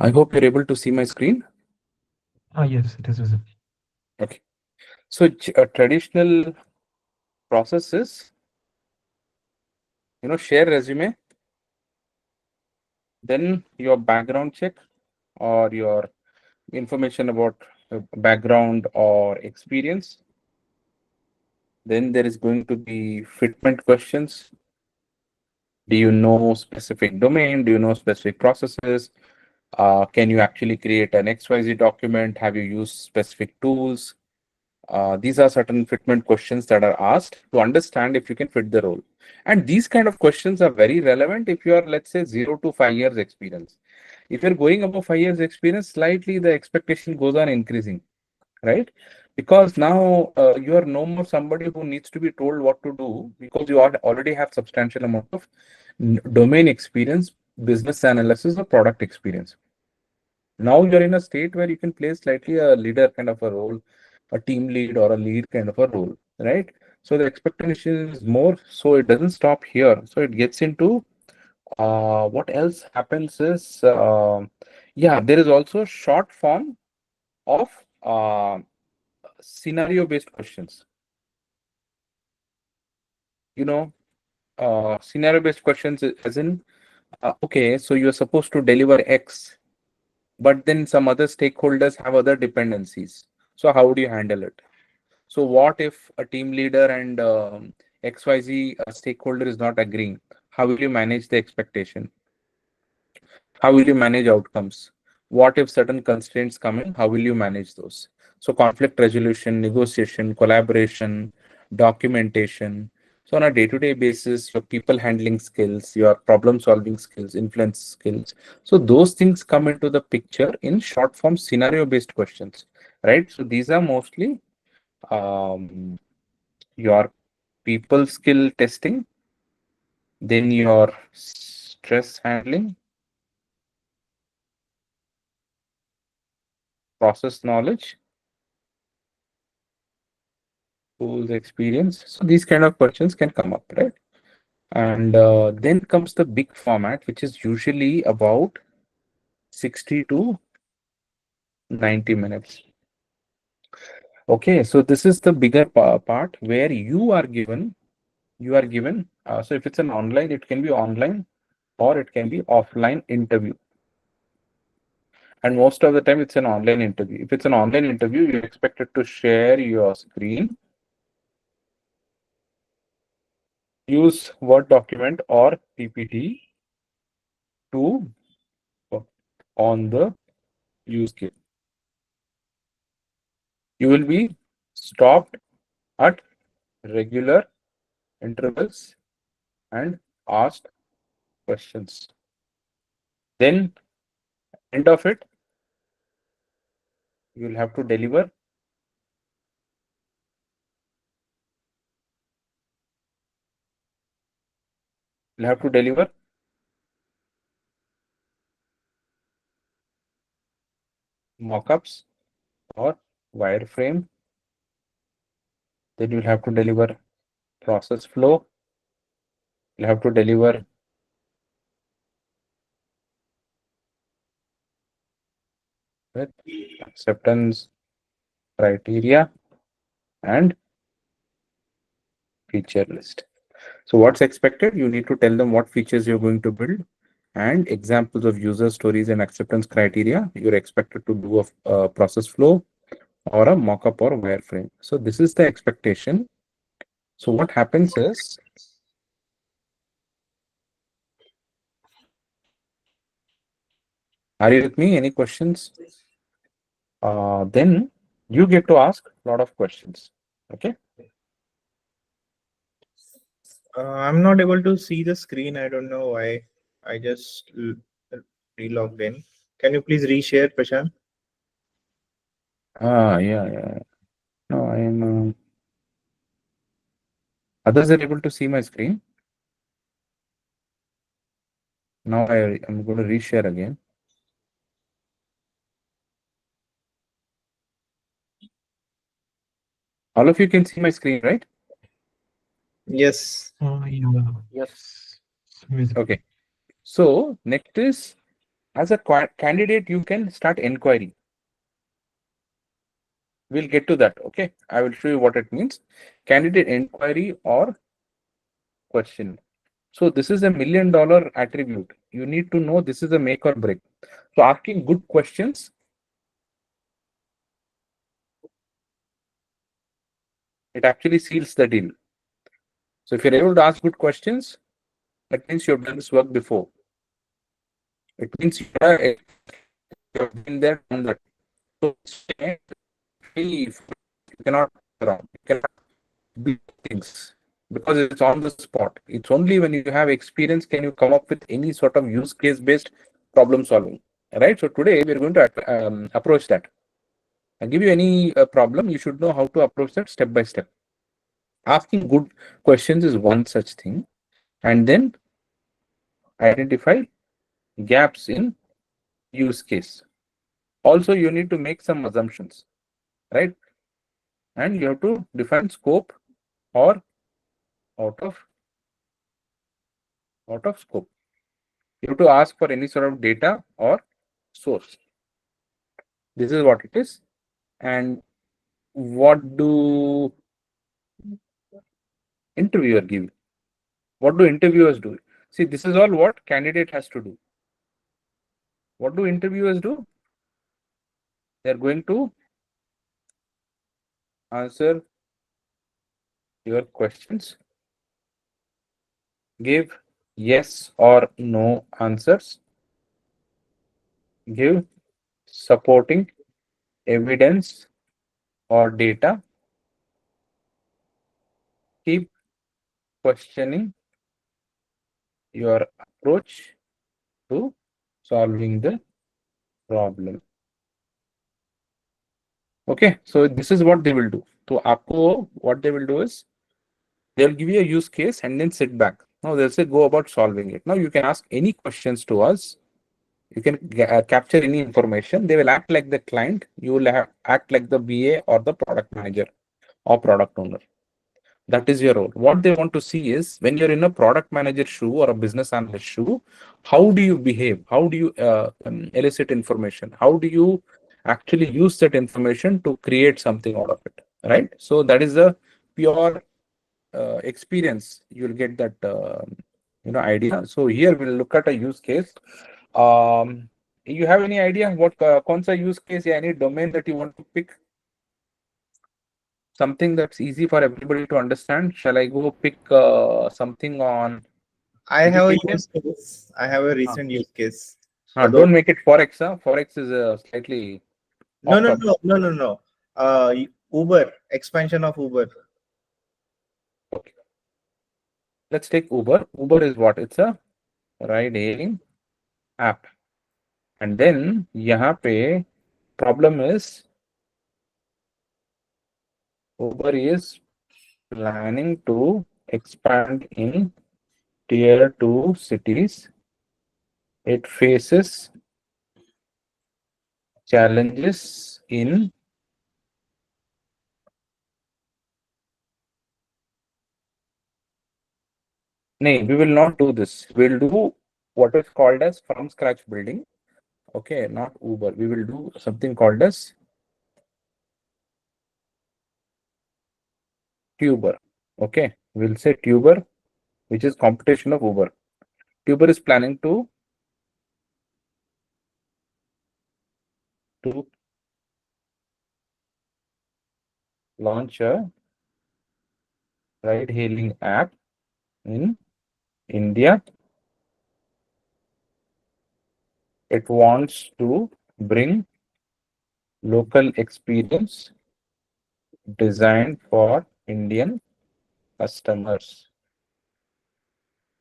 I hope you're able to see my screen. Yes, it is visible. Okay. So a traditional process is, share resume, then your background check or your information about background or experience. Then there is going to be fitment questions. Do you know specific domain? Do you know specific processes? Can you actually create an XYZ document? Have you used specific tools? These are certain fitment questions that are asked to understand if you can fit the role. And these kind of questions are very relevant if you are, let's say, 0 to 5 years experience. If you're going above 5 years experience, slightly the expectation goes on increasing, right? Because now you are no more somebody who needs to be told what to do because you already have substantial amount of domain experience, business analysis, or product experience. Now you're in a state where you can play slightly a leader kind of a role, a team lead or a lead kind of a role, right? So the expectation is more, so it doesn't stop here. So it gets into what else happens is, yeah, there is also short form of scenario based questions. You know, scenario based questions as in, okay, so you're supposed to deliver X, but then some other stakeholders have other dependencies. So how do you handle it? So what if a team leader and XYZ stakeholder is not agreeing? How will you manage the expectation? How will you manage outcomes? What if certain constraints come in? How will you manage those? So conflict resolution, negotiation, collaboration, documentation. So on a day-to-day basis, your people handling skills, your problem solving skills, influence skills. So those things come into the picture in short form scenario based questions, right? So these are mostly um, your people skill testing, then your stress handling, process knowledge, tools experience. So these kind of questions can come up, right? And then comes the big format, which is usually about 60 to 90 minutes. Okay, so this is the bigger part where you are given. So if it's an online, it can be online or it can be offline interview. And most of the time, it's an online interview. If it's an online interview, you're expected to share your screen, use Word document or PPT to work on the use case. You will be stopped at regular intervals and asked questions. Then, end of it, you will have to deliver. You'll have to deliver mockups or wireframe. Then you'll have to deliver process flow. You'll have to deliver with acceptance criteria and feature list. So what's expected? You need to tell them what features you're going to build and examples of user stories and acceptance criteria. You're expected to do a process flow or a mockup or wireframe. So this is the expectation. So what happens is, are you with me? Any questions? Then you get to ask a lot of questions. Okay. I'm not able to see the screen. I don't know why. I just relogged in. Can you please reshare, Prashant? Yeah, yeah. No, I am. Others are able to see my screen. Now I am going to reshare again. All of you can see my screen, right? Yes. Yeah, Yes. it's visible. Okay. So next is As a candidate, you can start inquiry. We'll get to that. Okay, I will show you what it means. Candidate inquiry or question. So this is $1 million attribute. You need to know this is a make or break. So asking good questions it actually seals the deal. So if you're able to ask good questions, that means you've done this work before. It means you've been there, done that. So you cannot around. You cannot do things because it's on the spot. It's only when you have experience can you come up with any sort of use case based problem solving. Right. So today we're going to approach that. I give you any problem, you should know how to approach that step by step. Asking good questions is one such thing, and then identify gaps in use case. Also, you need to make some assumptions, right? And you have to define scope or out of scope. You have to ask for any sort of data or source. This is what it is. And what do interviewer give? What do interviewers do? See, this is all what candidate has to do. What do interviewers do? They're going to answer your questions, give yes or no answers, give supporting evidence or data, keep questioning your approach to solving the problem. Okay, so this is what they will do. So Apo, what they will do is they'll give you a use case and then sit back. Now they'll say go about solving it. Now you can ask any questions to us. You can capture any information. They will act like the client. You will act like the BA or the product manager or product owner. That is your role. What they want to see is when you're in a product manager shoe or a business analyst shoe, how do you behave? How do you elicit information? How do you actually use that information to create something out of it? Right. So that is the pure experience. You'll get that idea. So here we'll look at a use case. You have any idea what kaun sa use case या any domain that you want to pick? Something that's easy for everybody to understand. Shall I go pick something on I have a education? use case. I have a recent use case for those. Don't make it Forex. Forex is slightly No, off no, topic. no, no, no, no. Uber, expansion of Uber. Okay. Let's take Uber. Uber is what? It's a ride hailing app. And then यहाँ पे problem is Uber is planning to expand in tier 2 cities. It faces challenges in no, we will not do this. We'll do what is called as from scratch building. Okay, not Uber. We will do something called as Tuber. Okay, we'll say Tuber, which is competition of Uber. Tuber is planning to launch a ride hailing app in India. It wants to bring local experience designed for Indian customers.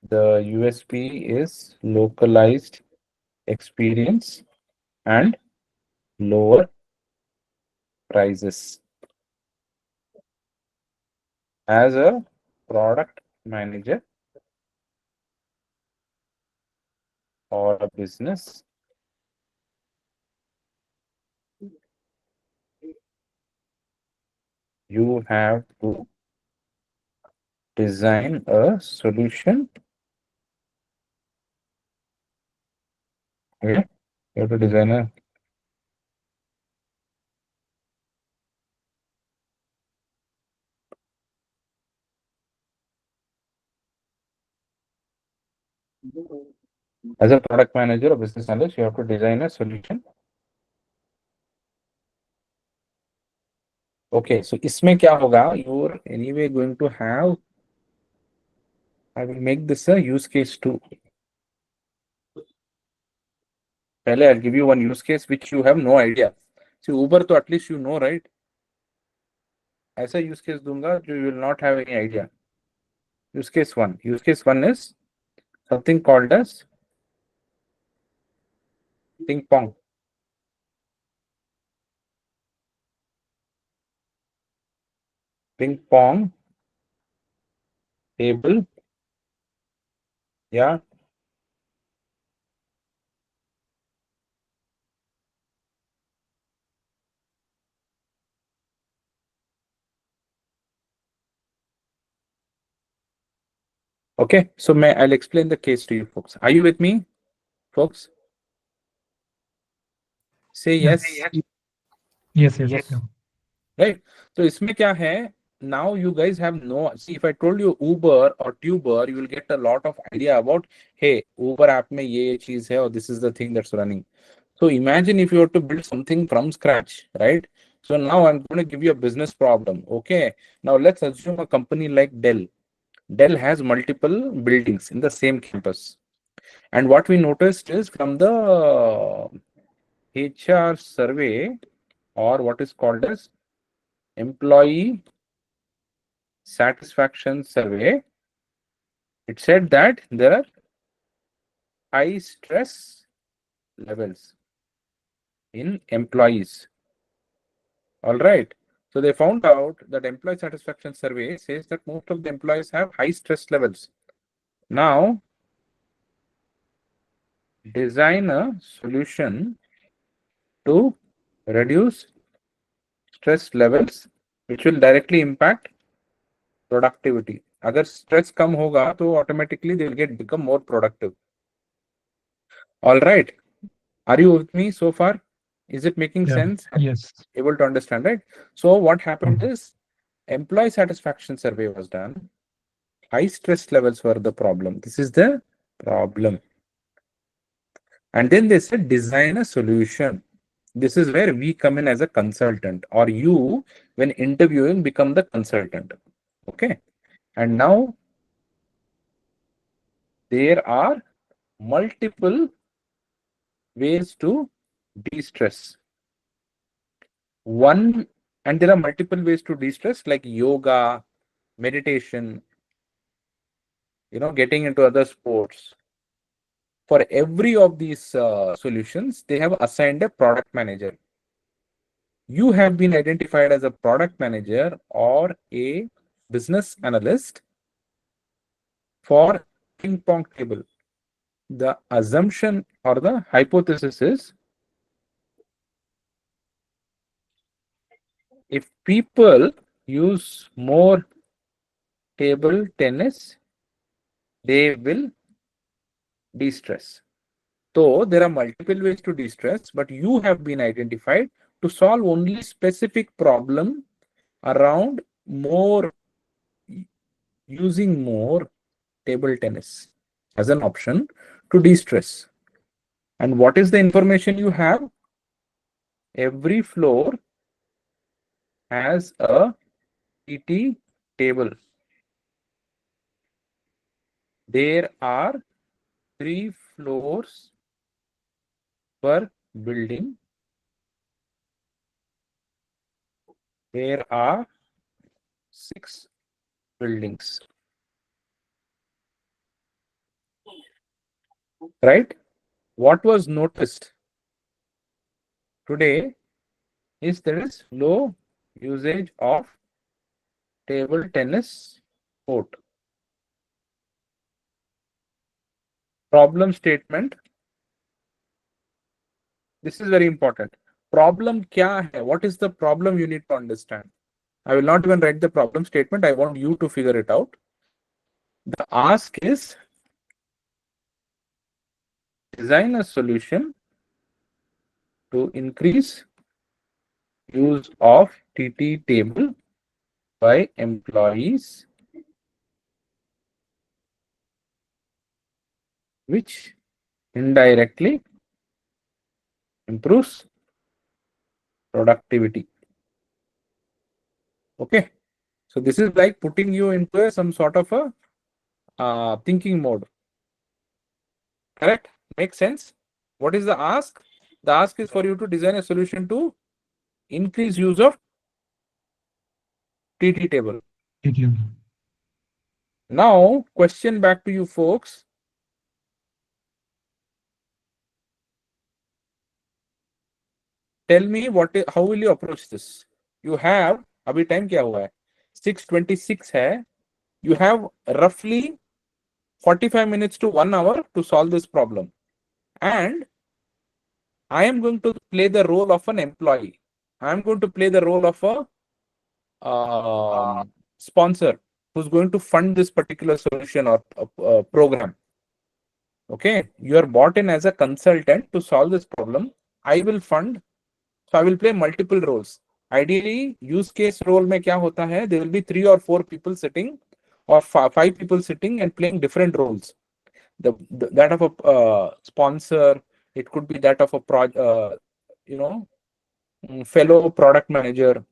The USP is localized experience and lower prices. As a product manager or a business, you have to design a solution, okay, You have to design a as a product manager or business analyst, you have to design a solution. Okay, so इसमें क्या होगा? You're anyway going to have. I will make this a use case too. पहले I'll give you one use case which you have no idea. See, Uber तो at least you know, right? ऐसा use case दूंगा जो you will not have any idea. Use case one. Use case one is something called as ping pong. Ping pong table. Yeah. Okay. So I'll explain the case to you folks. Are you with me, folks? Say yes. Yes, yes. Yes. Yeah. Right. So इसमें क्या है? Now you guys have no. See, if I told you Uber or Tuber, you will get a lot of idea about. Hey, Uber app में ये चीज है और this is the thing that's running. So imagine if you were to build something from scratch, right? So now I'm going to give you a business problem. Okay. Now let's assume a company like Dell. Dell has multiple buildings in the same campus. And what we noticed is from the HR survey, or what is called as employee satisfaction survey, it said that there are high stress levels in employees. All right. So they found out that employee satisfaction survey says that most of the employees have high stress levels. Now, design a solution to reduce stress levels, which will directly impact productivity. अगर stress कम होगा तो automatically they will become more productive. All right. Are you with me so far? Is it making Yeah. sense? Yes. Able to understand, right? So what happened Mhm. is employee satisfaction survey was done. High stress levels were the problem. This is the problem. And then they said design a solution. This is where we come in as a consultant, or you, when interviewing, become the consultant. Okay. And now there are multiple ways to de-stress. One, and there are multiple ways to de-stress, like yoga, meditation, getting into other sports. For every of these solutions, they have assigned a product manager. You have been identified as a product manager or a business analyst for ping pong table. The assumption or the hypothesis is if people use more table tennis, they will de-stress. So there are multiple ways to de-stress, but you have been identified to solve only specific problem around more using more table tennis as an option to de-stress. And what is the information you have? Every floor has a PT table. There are 3 floors per building. There are 6 buildings. Right? What was noticed today is there is low usage of table tennis court. Problem statement. This is very important. Problem kya hai? What is the problem you need to understand? I will not even write the problem statement. I want you to figure it out. The ask is design a solution to increase use of TT table by employees, which indirectly improves productivity. Okay, so this is like putting you into some sort of a thinking mode. Correct? Makes sense? What is the ask? The ask is for you to design a solution to increase use of TT table. TTM. Now, question back to you folks. Tell me how will you approach this? You have, अभी time क्या हुआ है? 6:26 है. You have roughly 45 minutes to 1 hour to solve this problem. And I am going to play the role of an employee. I am going to play the role of a sponsor who's going to fund this particular solution or program. Okay, you are brought in as a consultant to solve this problem. I will fund, so I will play multiple roles. Ideally, use case role में क्या होता है? There will be 3 or 4 people sitting, or 5 people sitting and playing different roles. That of a sponsor, it could be that of a fellow product manager.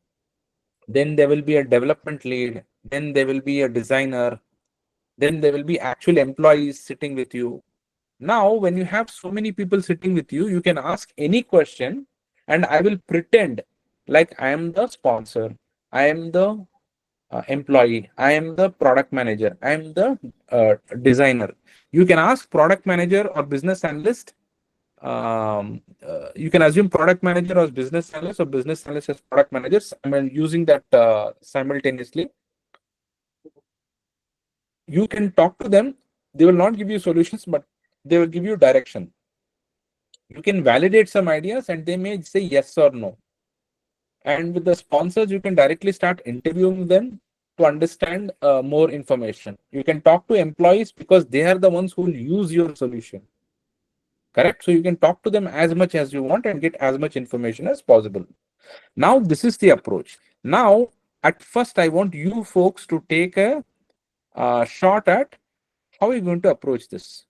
Then there will be a development lead. Then there will be a designer. Then there will be actual employees sitting with you. Now, when you have so many people sitting with you, you can ask any question and I will pretend like I am the sponsor, I am the employee, I am the product manager, I am the designer. You can ask product manager or business analyst. You can assume product manager as business analyst or business analyst as product managers. I mean, using that simultaneously. You can talk to them. They will not give you solutions, but they will give you direction. You can validate some ideas and they may say yes or no. And with the sponsors, you can directly start interviewing them to understand more information. You can talk to employees because they are the ones who will use your solution. Correct? So you can talk to them as much as you want and get as much information as possible. Now, this is the approach. Now, at first, I want you folks to take a shot at how are you going to approach this.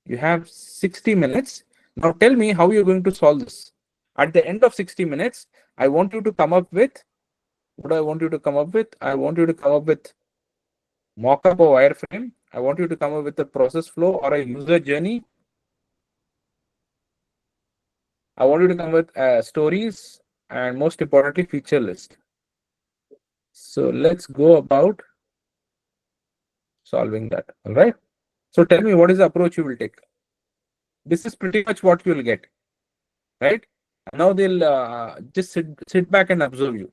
You have 60 minutes. Now tell me how you're going to solve this. At the end of 60 minutes, I want you to come up with, what do I want you to come up with? I want you to come up with mock-up or wireframe. I want you to come up with a process flow or a user journey. I want you to come with stories and most importantly, feature list. So let's go about solving that. All right. So tell me, what is the approach you will take? This is pretty much what you will get, right? Now they'll just sit back and observe you.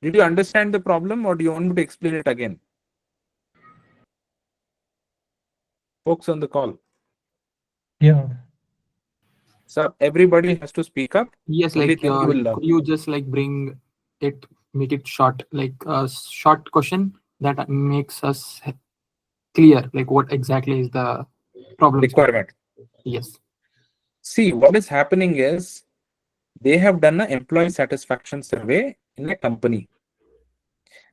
Did you understand the problem or do you want me to explain it again? Folks on the call. Yeah. So everybody has to speak up. Yes, Only like then you will learn. could you just like bring it, make it short, like a short question that makes us clear, like what exactly is the problem Requirement. Yes. See, what is happening is they have done an employee satisfaction survey in a company.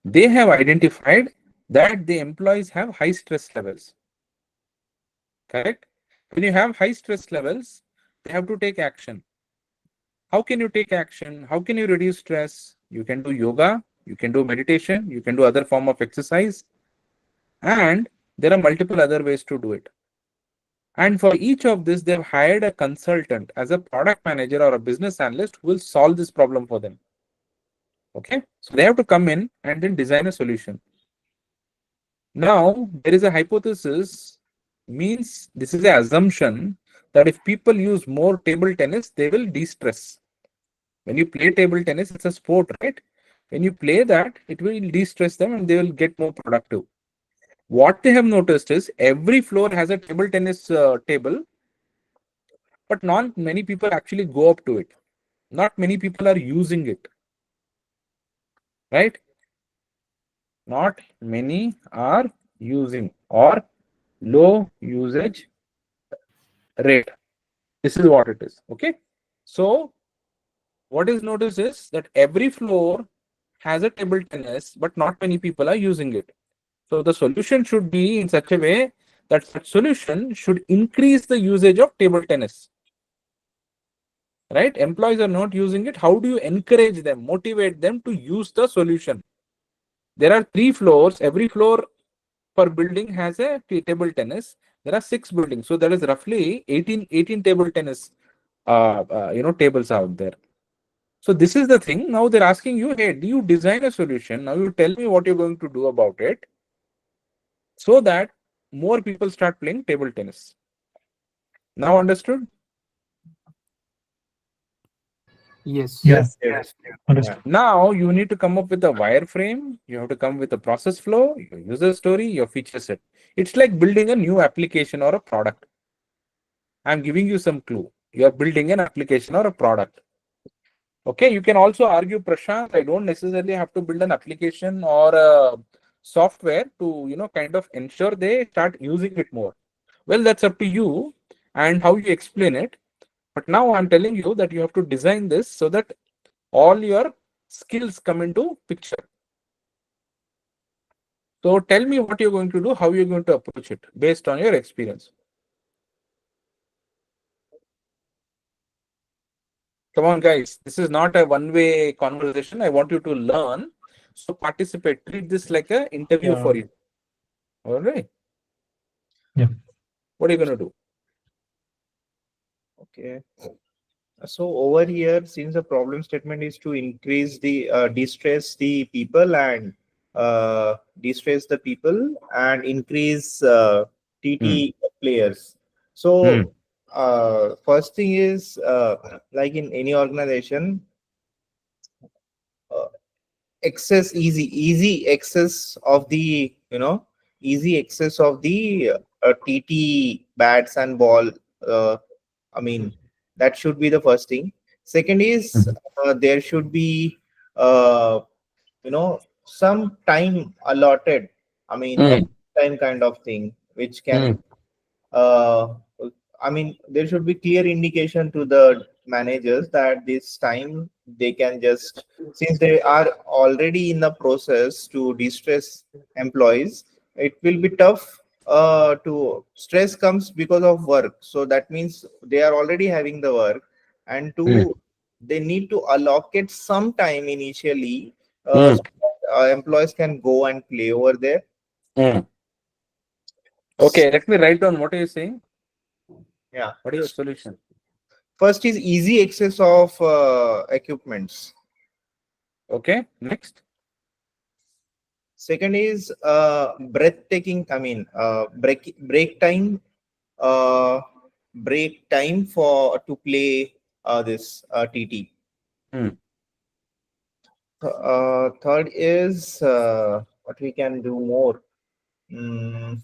They have identified that the employees have high stress levels. Correct? When you have high stress levels, they have to take action. How can you take action? How can you reduce stress? You can do yoga, you can do meditation, you can do other form of exercise, and there are multiple other ways to do it. And for each of this, they've hired a consultant as a product manager or a business analyst who will solve this problem for them. Okay, so they have to come in and then design a solution. Now, there is a hypothesis, means this is an assumption that if people use more table tennis, they will de-stress. When you play table tennis, it's a sport, right? When you play that, it will de-stress them and they will get more productive. What they have noticed is every floor has a table tennis table, but not many people actually go up to it. Not many people are using it, right? Not many are using or low usage rate. This is what it is. Okay. So what is noticed is that every floor has a table tennis, but not many people are using it. So the solution should be in such a way that such solution should increase the usage of table tennis. Right? Employees are not using it. How do you encourage them, motivate them to use the solution? There are 3 floors. Every floor per building has a table tennis. There are 6 buildings. So that is roughly 18 table tennis tables out there. So this is the thing. Now they're asking you, hey, do you design a solution? Now you tell me what you're going to do about it so that more people start playing table tennis. Now understood? Yes. Yeah. Yes. Understood. Now you need to come up with a wireframe. You have to come with a process flow, your user story, your feature set. It's like building a new application or a product. I'm giving you some clue. You are building an application or a product. Okay, you can also argue, Prashant, I don't necessarily have to build an application or a software to, kind of ensure they start using it more. Well, that's up to you and how you explain it. But now I'm telling you that you have to design this so that all your skills come into picture. So tell me what you're going to do, how you're going to approach it based on your experience. Come on, guys. This is not a one-way conversation. I want you to learn. So participate. Treat this like an interview for you. All right. Yeah. What are you going to do? Okay. So over here, since the problem statement is to increase the distress the people and distress the people and increase TT players. So first thing is like in any organization, uh, easy access of the easy access of the TT bats and ball. Uh, I mean, that should be the first thing. Second is there should be some time allotted. I mean, a time kind of thing which can uh, I mean, there should be clear indication to the managers that this time they can just, since they are already in the process to distress employees, it will be tough to stress comes because of work. So that means they are already having the work, and to they need to allocate some time initially so that, employees can go and play over there. Okay, let me write down what are you saying. Yeah. What is your solution? First is easy access of equipments. Okay, next. Second is breathtaking. I mean, uh, break time for to play this TT. Third is what we can do more. Mm,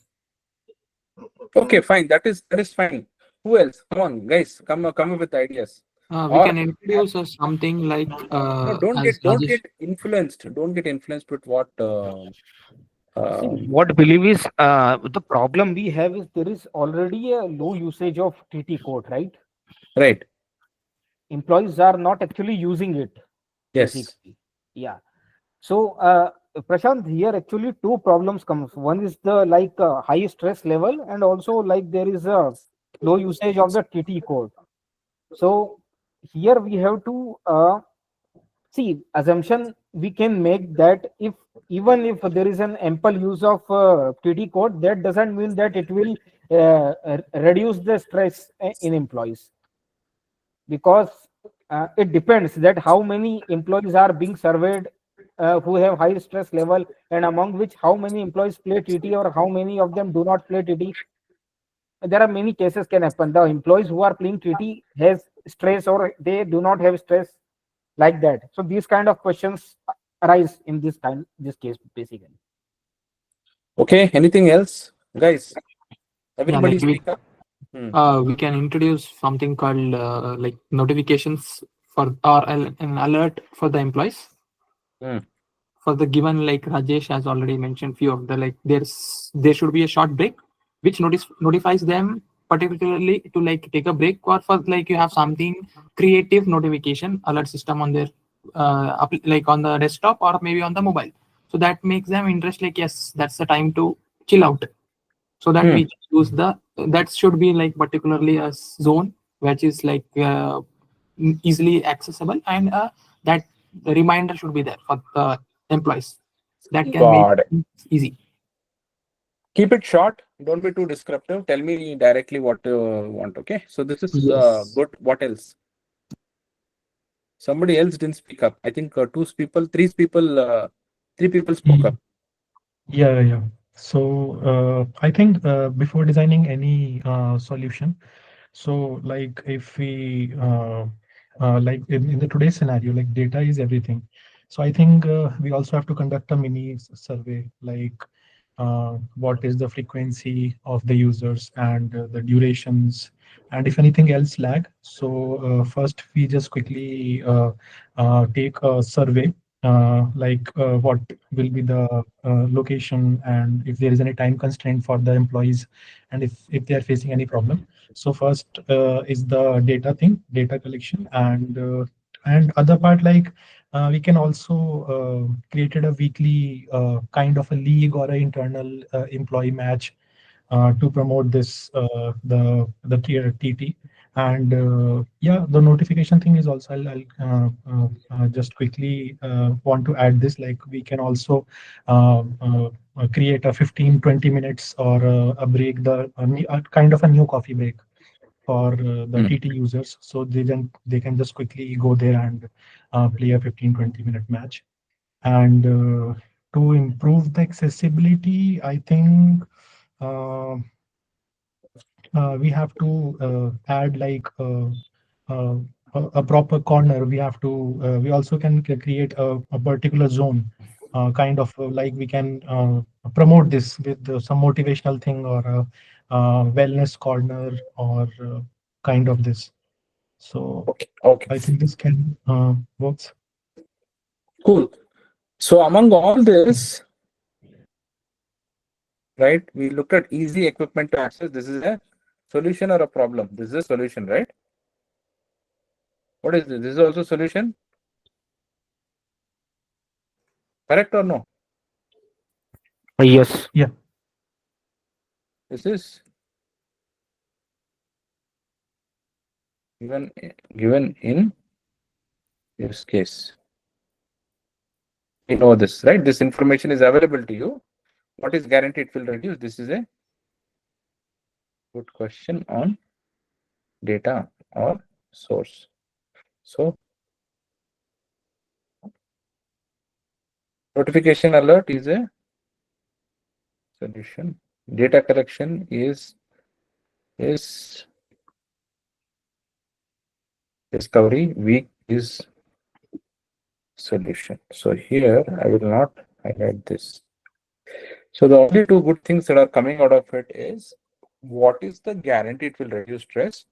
Okay, fine. That is fine. Who else? Come on, guys. Come up with ideas. We Or can introduce something like no, don't as get Rajesh. influenced. Don't get influenced with what See, what believe is the problem we have is there is already a low usage of TT code, right? right. Employees are not actually using it, Yes. basically. Yeah. So, Prashant, here actually two problems comes. One is the high stress level, and also like there is a low usage of the TT code. So here we have to see assumption we can make that if even if there is an ample use of TT code, that doesn't mean that it will reduce the stress in employees, because it depends that how many employees are being surveyed who have high stress level, and among which how many employees play TT or how many of them do not play TT. There are many cases can happen. The employees who are playing TT has stress or they do not have stress, like that. So these kind of questions arise in this case basically. Okay. Anything else, guys? Yeah, Everybody like speak up. we can introduce something called like notifications for or an alert for the employees. For the given, like Rajesh has already mentioned, few of the like there should be a short break which notifies them particularly to like take a break, or for like you have something creative notification alert system on their like on the desktop or maybe on the mobile. So that makes them interest like, yes, that's the time to chill out. So that we use that should be like particularly a zone which is like easily accessible, and that the reminder should be there for the employees. That can make Got it. it easy. Keep it short. Don't be too descriptive. Tell me directly what you want. Okay. So this is Yes. good. What else? Somebody else didn't speak up. I think three people spoke up. Yeah. So I think before designing any solution, so like if we like in the today's scenario, like data is everything. So I think we also have to conduct a mini survey, like what is the frequency of the users and the durations, and if anything else lag. So first we just quickly take a survey, like what will be the location, and if there is any time constraint for the employees, and if they are facing any problem. So first is the data thing, data collection, and other part, like we can also created a weekly kind of a league or an internal employee match to promote this the TT. And yeah, the notification thing is also, I'll just quickly want to add this, like we can also create a 15-20 minutes or a break, a kind of a new coffee break for the TT users, so they can just quickly go there and play a 15-20 minute match. And to improve the accessibility, I think uh, we have to add like uh, a proper corner. We have to we also can create a particular zone, kind of like we can promote this with some motivational thing, or a wellness corner, or kind of this. So Okay. Okay. I think this can works. Cool. So among all this, right, we looked at easy equipment to access. This is a solution or a problem? This is a solution, right? What is this? This is also solution. Correct or no? Yes. Yeah. This is given in use case. We know this, right? This information is available to you. What is guaranteed it will reduce? This is a good question on data or source. So notification alert is a solution. Data collection is discovery. Weak is solution. So here I will not highlight this. So the only two good things that are coming out of it is, what is the guarantee it will reduce stress?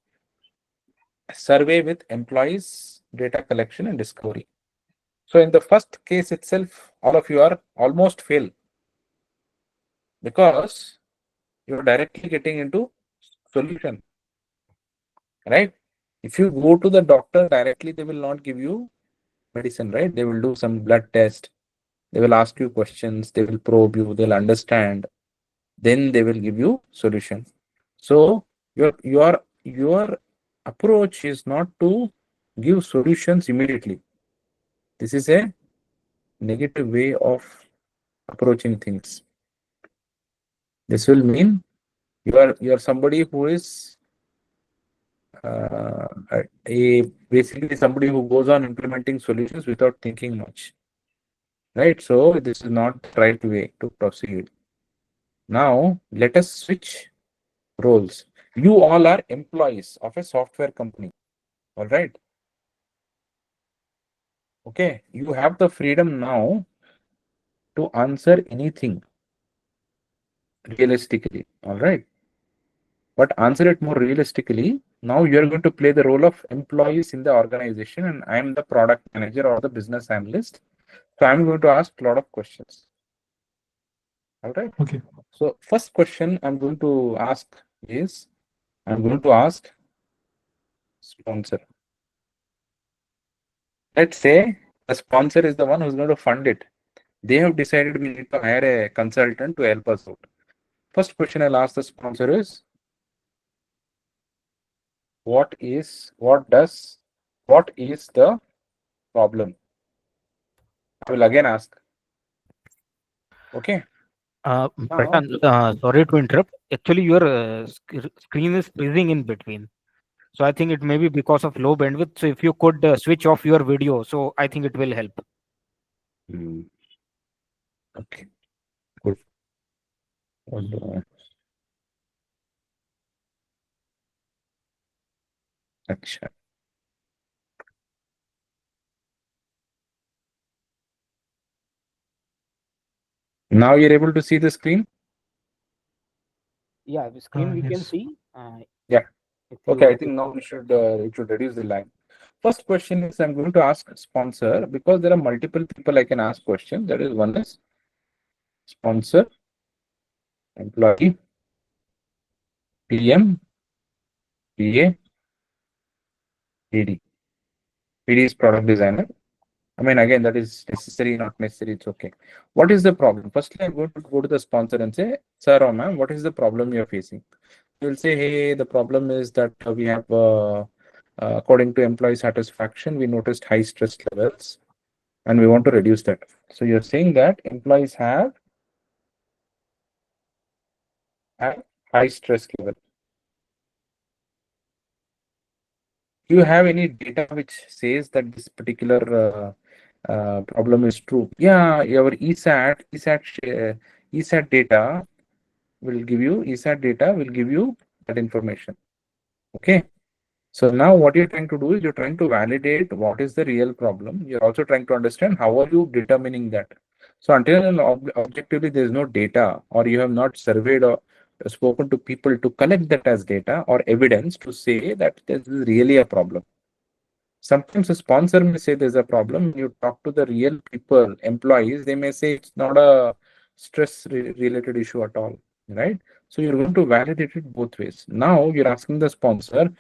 Survey with employees, data collection and discovery. So in the first case itself, all of you are almost fail, because you're directly getting into solution, right? If you go to the doctor directly, they will not give you medicine, right? They will do some blood test, they will ask you questions, they will probe you, they'll understand, then they will give you solution. So your approach is not to give solutions immediately. This is a negative way of approaching things. This will mean you are somebody who is basically somebody who goes on implementing solutions without thinking much, right? So this is not the right way to proceed. Now let us switch roles. You all are employees of a software company, all right? Okay, you have the freedom now to answer anything realistically, all right? But answer it more realistically. Now you're going to play the role of employees in the organization, and I'm the product manager or the business analyst. So I'm going to ask a lot of questions. All right. Okay. So first question I'm going to ask is, I'm going to ask sponsor. Let's say the sponsor is the one who's going to fund it. They have decided we need to hire a consultant to help us out. First question I'll ask the sponsor is, what is the problem? I will again ask. Okay. Now, Prashant, sorry to interrupt. Actually, your screen is freezing in between. So I think it may be because of low bandwidth. So if you could switch off your video, so I think it will help. hmm, okay, good. What do action. Now you're able to see the screen? Yeah, the screen we can Yes. see. Yeah. If Okay, I you think now we should it should reduce the line. First question is I'm going to ask sponsor because there are multiple people I can ask questions. That is one is sponsor, employee, PM, PA, PD. PD is product designer. I mean, again, that is necessary, not necessary. It's okay. What is the problem? Firstly, I'm going to go to the sponsor and say, sir or ma'am, what is the problem you're facing? You'll say, hey, the problem is that we have, according to employee satisfaction, we noticed high stress levels and we want to reduce that. So you're saying that employees have a high stress level. Do you have any data which says that this particular problem is true? Yeah, your ESAT data will give you that information. Okay. So now what you're trying to do is you're trying to validate what is the real problem. You're also trying to understand how are you determining that. So until and objectively there is no data or you have not surveyed or spoken to people to collect that as data or evidence to say that this is really a problem. Sometimes a sponsor may say there's a problem. When you talk to the real people, employees, they may say it's not a stress related issue at all, right? So you're going to validate it both ways. Now you're asking the sponsor,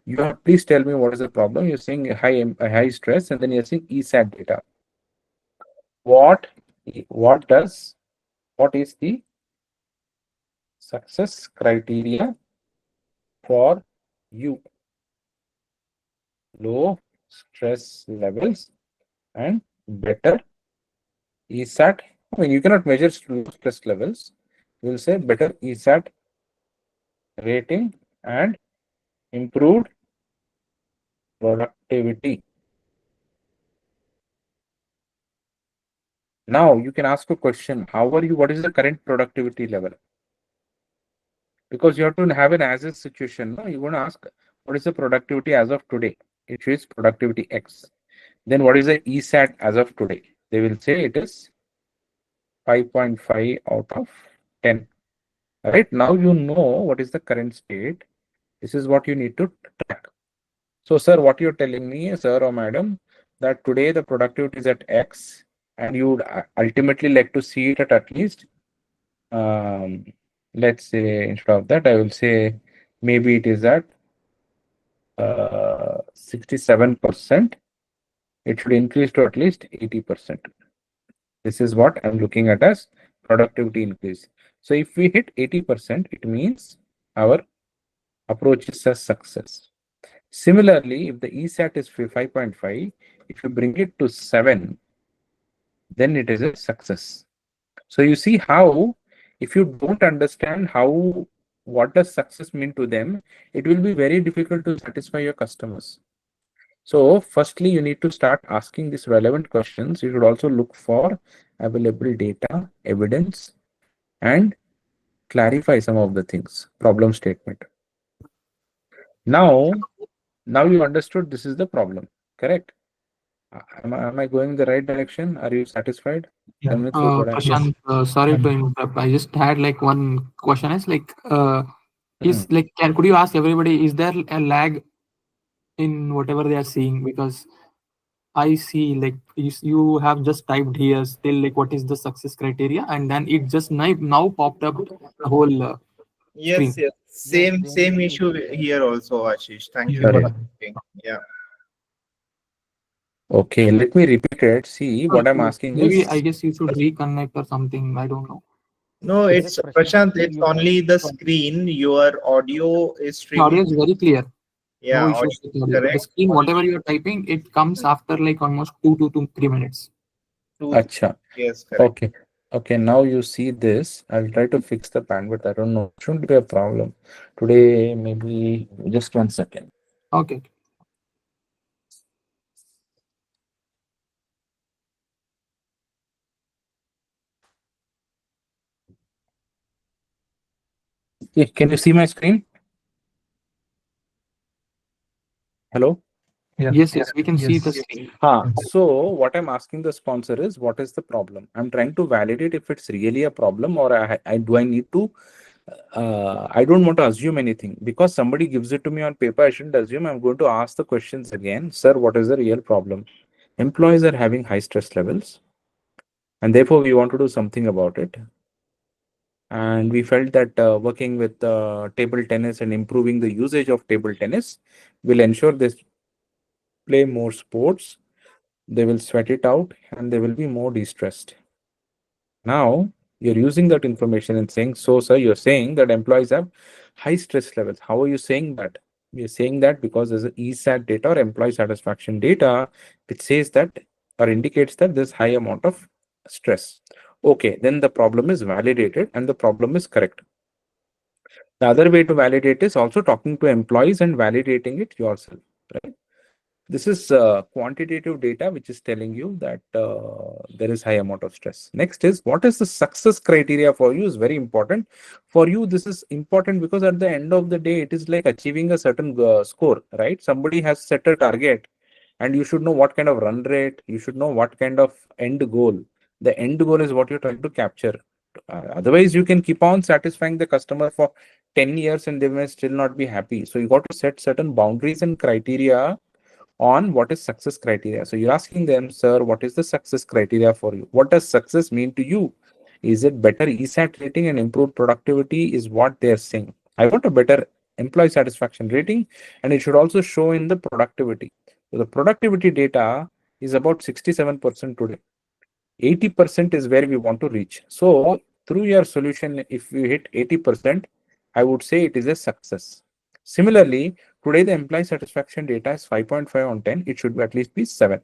you have please tell me what is the problem. You're saying high stress, and then you're saying ESAT data. What what is the success criteria for you? Low stress levels and better ESAT. I mean, you cannot measure low stress levels. We'll say better ESAT rating and improved productivity. Now you can ask a question. How are you? What is the current productivity level? Because you have to have an as is situation. No? You want to ask what is the productivity as of today? It is productivity X. Then what is the ESAT as of today? They will say it is 5.5 out of 10. Right now you know what is the current state. This is what you need to track. So, sir, what you're telling me, sir or madam, that today the productivity is at X and you would ultimately like to see it at least, um, let's say instead of that, I will say maybe it is at 67%. It should increase to at least 80%. This is what I'm looking at as productivity increase. So if we hit 80%, it means our approach is a success. Similarly, if the ESAT is 5.5, if you bring it to 7, then it is a success. So you see how, if you don't understand how, what does success mean to them, it will be very difficult to satisfy your customers. So firstly, you need to start asking these relevant questions. You should also look for available data, evidence, and clarify some of the things, problem statement. Now you understood this is the problem, correct? Am I going the right direction? Are you satisfied? Yeah. Convinced with what I'm saying? Yes. Prashant, sorry to Um, interrupt. I just had like one question. Is like, Hmm. is like, could you ask everybody, is there a lag in whatever they are seeing? Because I see like you have just typed here still like what is the success criteria, and then it just now popped up the whole Yes, screen. yes. Same issue here also, Ashish. Thank you Yeah, for Correct. asking. Yeah. Okay, let me repeat it. See, what I'm asking Maybe I is, guess you should reconnect or something. I don't know. No, Check it's Prashant. Prashant. It's only the screen. Your audio is The audio streaming. is very clear. Yeah, No audio issues with is the audio. The correct. screen, Only whatever you're typing, it comes after like almost 2 to 3 minutes. two. acha. Yes, correct. Okay. Okay, now you see this. I'll try to fix the bandwidth. I don't know. Shouldn't be a problem. Today, maybe just 1 second. Okay. Can you see my screen? Hello? yeah, Yes, yes, we can see the yes. screen. So what I'm asking the sponsor is, what is the problem? I'm trying to validate if it's really a problem, or I need to, I don't want to assume anything, because somebody gives it to me on paper. I shouldn't assume. I'm going to ask the questions again. Sir, what is the real problem? Employees are having high stress levels, and therefore we want to do something about it. And we felt that working with table tennis and improving the usage of table tennis will ensure this play more sports, they will sweat it out, and they will be more de-stressed. Now you're using that information and saying, so sir, you're saying that employees have high stress levels. How are you saying that? You're saying that because there's an ESAT data, or employee satisfaction data, which says that, or indicates that there's high amount of stress. Okay, then the problem is validated and the problem is correct. The other way to validate is also talking to employees and validating it yourself, right? This is quantitative data which is telling you that there is high amount of stress. Next is, what is the success criteria for you is very important. For you, this is important because at the end of the day, it is like achieving a certain score, right? Somebody has set a target, and you should know what kind of run rate, you should know what kind of end goal. The end goal is what you're trying to capture. Otherwise, you can keep on satisfying the customer for 10 years and they may still not be happy. So you got to set certain boundaries and criteria on what is success criteria. So you're asking them, sir, what is the success criteria for you? What does success mean to you? Is it better ESAT rating and improved productivity is what they're saying. I want a better employee satisfaction rating, and it should also show in the productivity. So the productivity data is about 67% today. 80% is where we want to reach. So through your solution, if you hit 80%, I would say it is a success. Similarly, today the employee satisfaction data is 5.5 on 10. It should be at least be 7.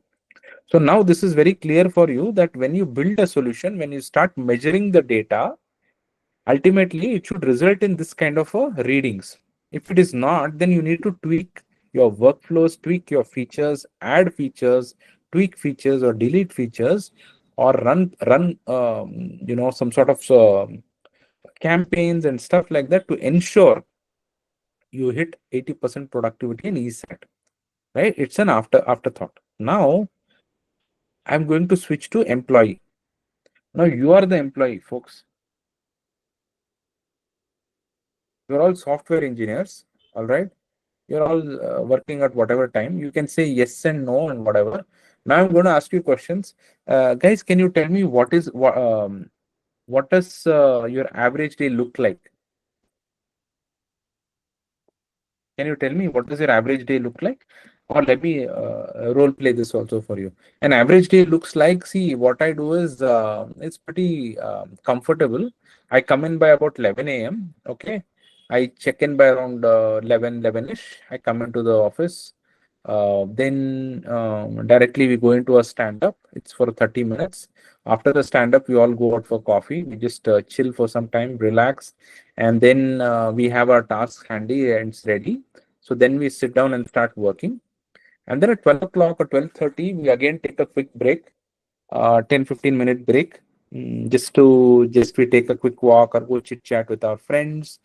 So now this is very clear for you that when you build a solution, when you start measuring the data, ultimately it should result in this kind of readings. If it is not, then you need to tweak your workflows, tweak your features, add features, tweak features, or delete features, or run some sort of campaigns and stuff like that to ensure you hit 80% productivity in ESAT, right? It's an afterthought. Now I'm going to switch to employee. Now you are the employee, folks. You're all software engineers, all right? You're all working at whatever time. You can say yes and no and whatever. Now I'm going to ask you questions. Guys, can you tell me what does your average day look like? Can you tell me what does your average day look like? Or let me role play this also for you. An average day looks like, see, what I do is it's pretty comfortable. I come in by about 11 a.m. Okay. I check in by around 11-ish. I come into the office. Then directly we go into a stand-up. It's for 30 minutes. After the stand-up, we all go out for coffee. We just chill for some time, relax, and then we have our task handy and it's ready. So then we sit down and start working. And then at 12 o'clock or 12:30, we again take a quick break, 10-15 minute break, just we take a quick walk or go chit chat with our friends.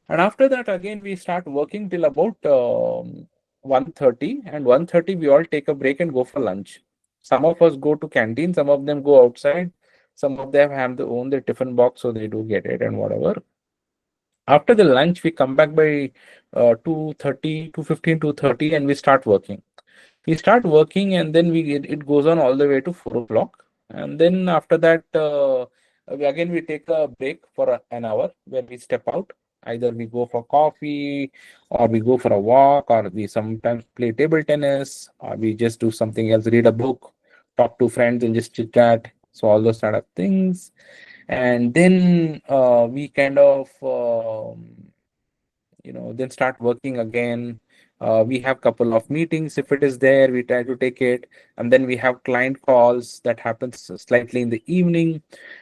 And after that, again, we start working till about 1:30. And 1:30, we all take a break and go for lunch. Some of us go to canteen, some of them go outside, some of them have their own their tiffin box, so they do get it and whatever. After the lunch, we come back by 2:30, 2:15, 2:30, and we start working. We start working, and then it goes on all the way to 4 o'clock. And then after that, we take a break for an hour where we step out. Either we go for coffee, or we go for a walk, or we sometimes play table tennis, or we just do something else, read a book, talk to friends, and just chit chat. So all those sort of things. And then we kind of then start working again. We have couple of meetings. If it is there, we try to take it. And then we have client calls that happens slightly in the evening.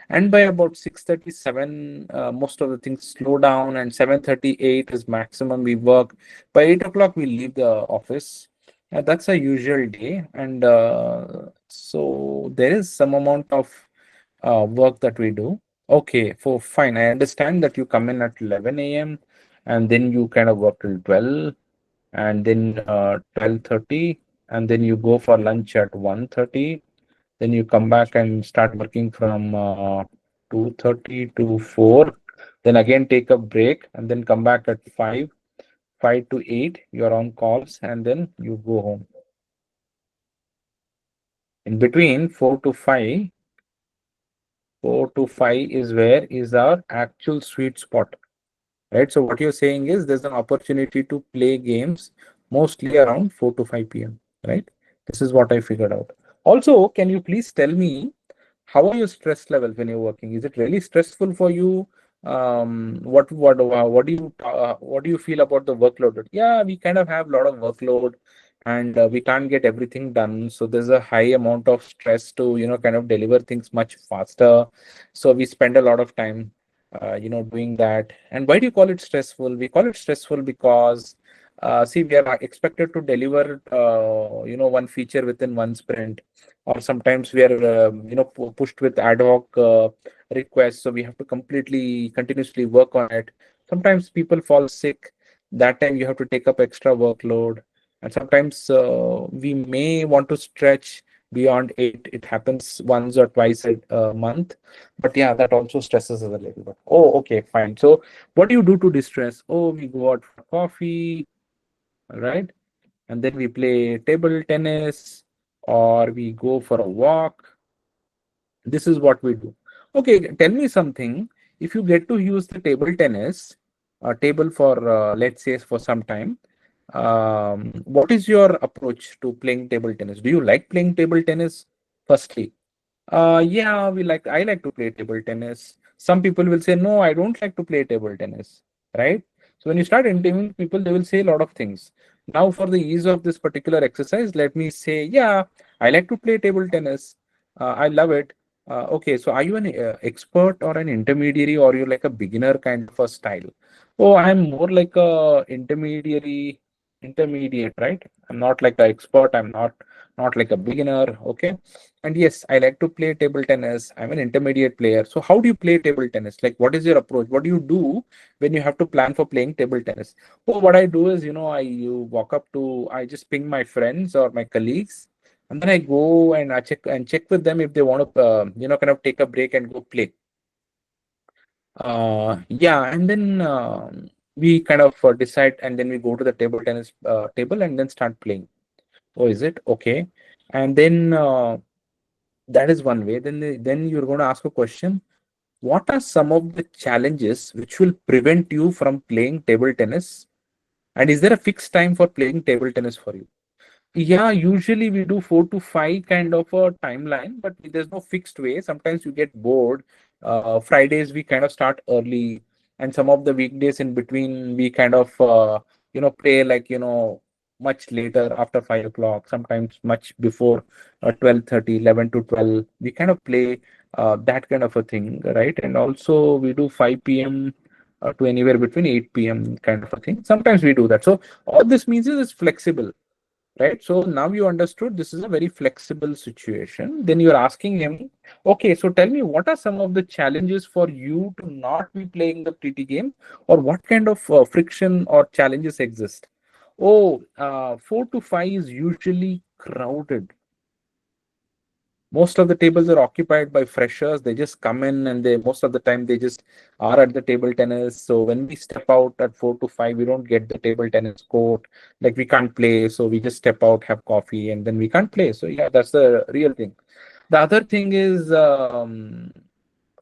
And by about 6:37, most of the things slow down, and 7:38 is maximum we work. By 8 o'clock, we leave the office. That's a usual day. And so there is some amount of work that we do. Okay, for fine. I understand that you come in at 11 a.m. and then you kind of work till 12, and then 12:30, and then you go for lunch at 1:30. Then you come back and start working from 2:30 to 4. Then again take a break and then come back at 5 to 8. You're on calls and then you go home. In between 4 to 5 is where is our actual sweet spot. Right. So what you're saying is there's an opportunity to play games mostly around 4 to 5 p.m. Right. This is what I figured out. Also, can you please tell me how are your stress levels when you're working? Is it really stressful for you? What do you feel about the workload? Yeah, we kind of have a lot of workload, and we can't get everything done. So there's a high amount of stress to kind of deliver things much faster. So we spend a lot of time doing that. And why do you call it stressful? We call it stressful because see, we are expected to deliver one feature within one sprint, or sometimes we are pushed with ad hoc requests, so we have to completely continuously work on it. Sometimes people fall sick. That time you have to take up extra workload. And sometimes we may want to stretch beyond 8. It happens once or twice a month. But yeah, that also stresses us a little bit. Oh, okay, fine. So what do you do to distress? Oh, we go out for coffee, right? And then we play table tennis, or we go for a walk. This is what we do. Okay, tell me something. If you get to use the table tennis table for let's say for some time, what is your approach to playing table tennis? Do you like playing table tennis? Firstly, yeah, I like to play table tennis. Some people will say, no, I don't like to play table tennis, right? So when you start interviewing people, they will say a lot of things. Now, for the ease of this particular exercise, let me say, yeah, I like to play table tennis. I love it. Okay, so are you an expert or an intermediary, or you're like a beginner kind of a style? Oh, I'm more like a intermediate, right? I'm not like an expert. I'm not like a beginner. Okay. And yes, I like to play table tennis. I'm an intermediate player. So how do you play table tennis? Like, what is your approach? What do you do when you have to plan for playing table tennis? Oh, what I do is, I just ping my friends or my colleagues, and then I go and I check with them if they want to, kind of take a break and go play. Yeah, and then we kind of decide, and then we go to the table tennis table and then start playing. Oh, is it okay? And then that is one way. Then you're going to ask a question. What are some of the challenges which will prevent you from playing table tennis? And is there a fixed time for playing table tennis for you? Yeah, usually we do 4 to 5 kind of a timeline, but there's no fixed way. Sometimes you get bored. Fridays we kind of start early, and some of the weekdays in between we kind of play like much later after 5 o'clock. Sometimes much before 12:30, 11 to 12. We kind of play that kind of a thing, right? And also we do 5 p.m. To anywhere between 8 p.m. kind of a thing. Sometimes we do that. So all this means is it's flexible, right? So now you understood this is a very flexible situation. Then you're asking him, okay, so tell me what are some of the challenges for you to not be playing the TT game, or what kind of friction or challenges exist? Oh, 4 to 5 is usually crowded. Most of the tables are occupied by freshers. They just come in, and they most of the time they just are at the table tennis. So when we step out at 4 to 5, we don't get the table tennis court. Like we can't play, so we just step out, have coffee, and then we can't play. So yeah, that's the real thing. The other thing is, when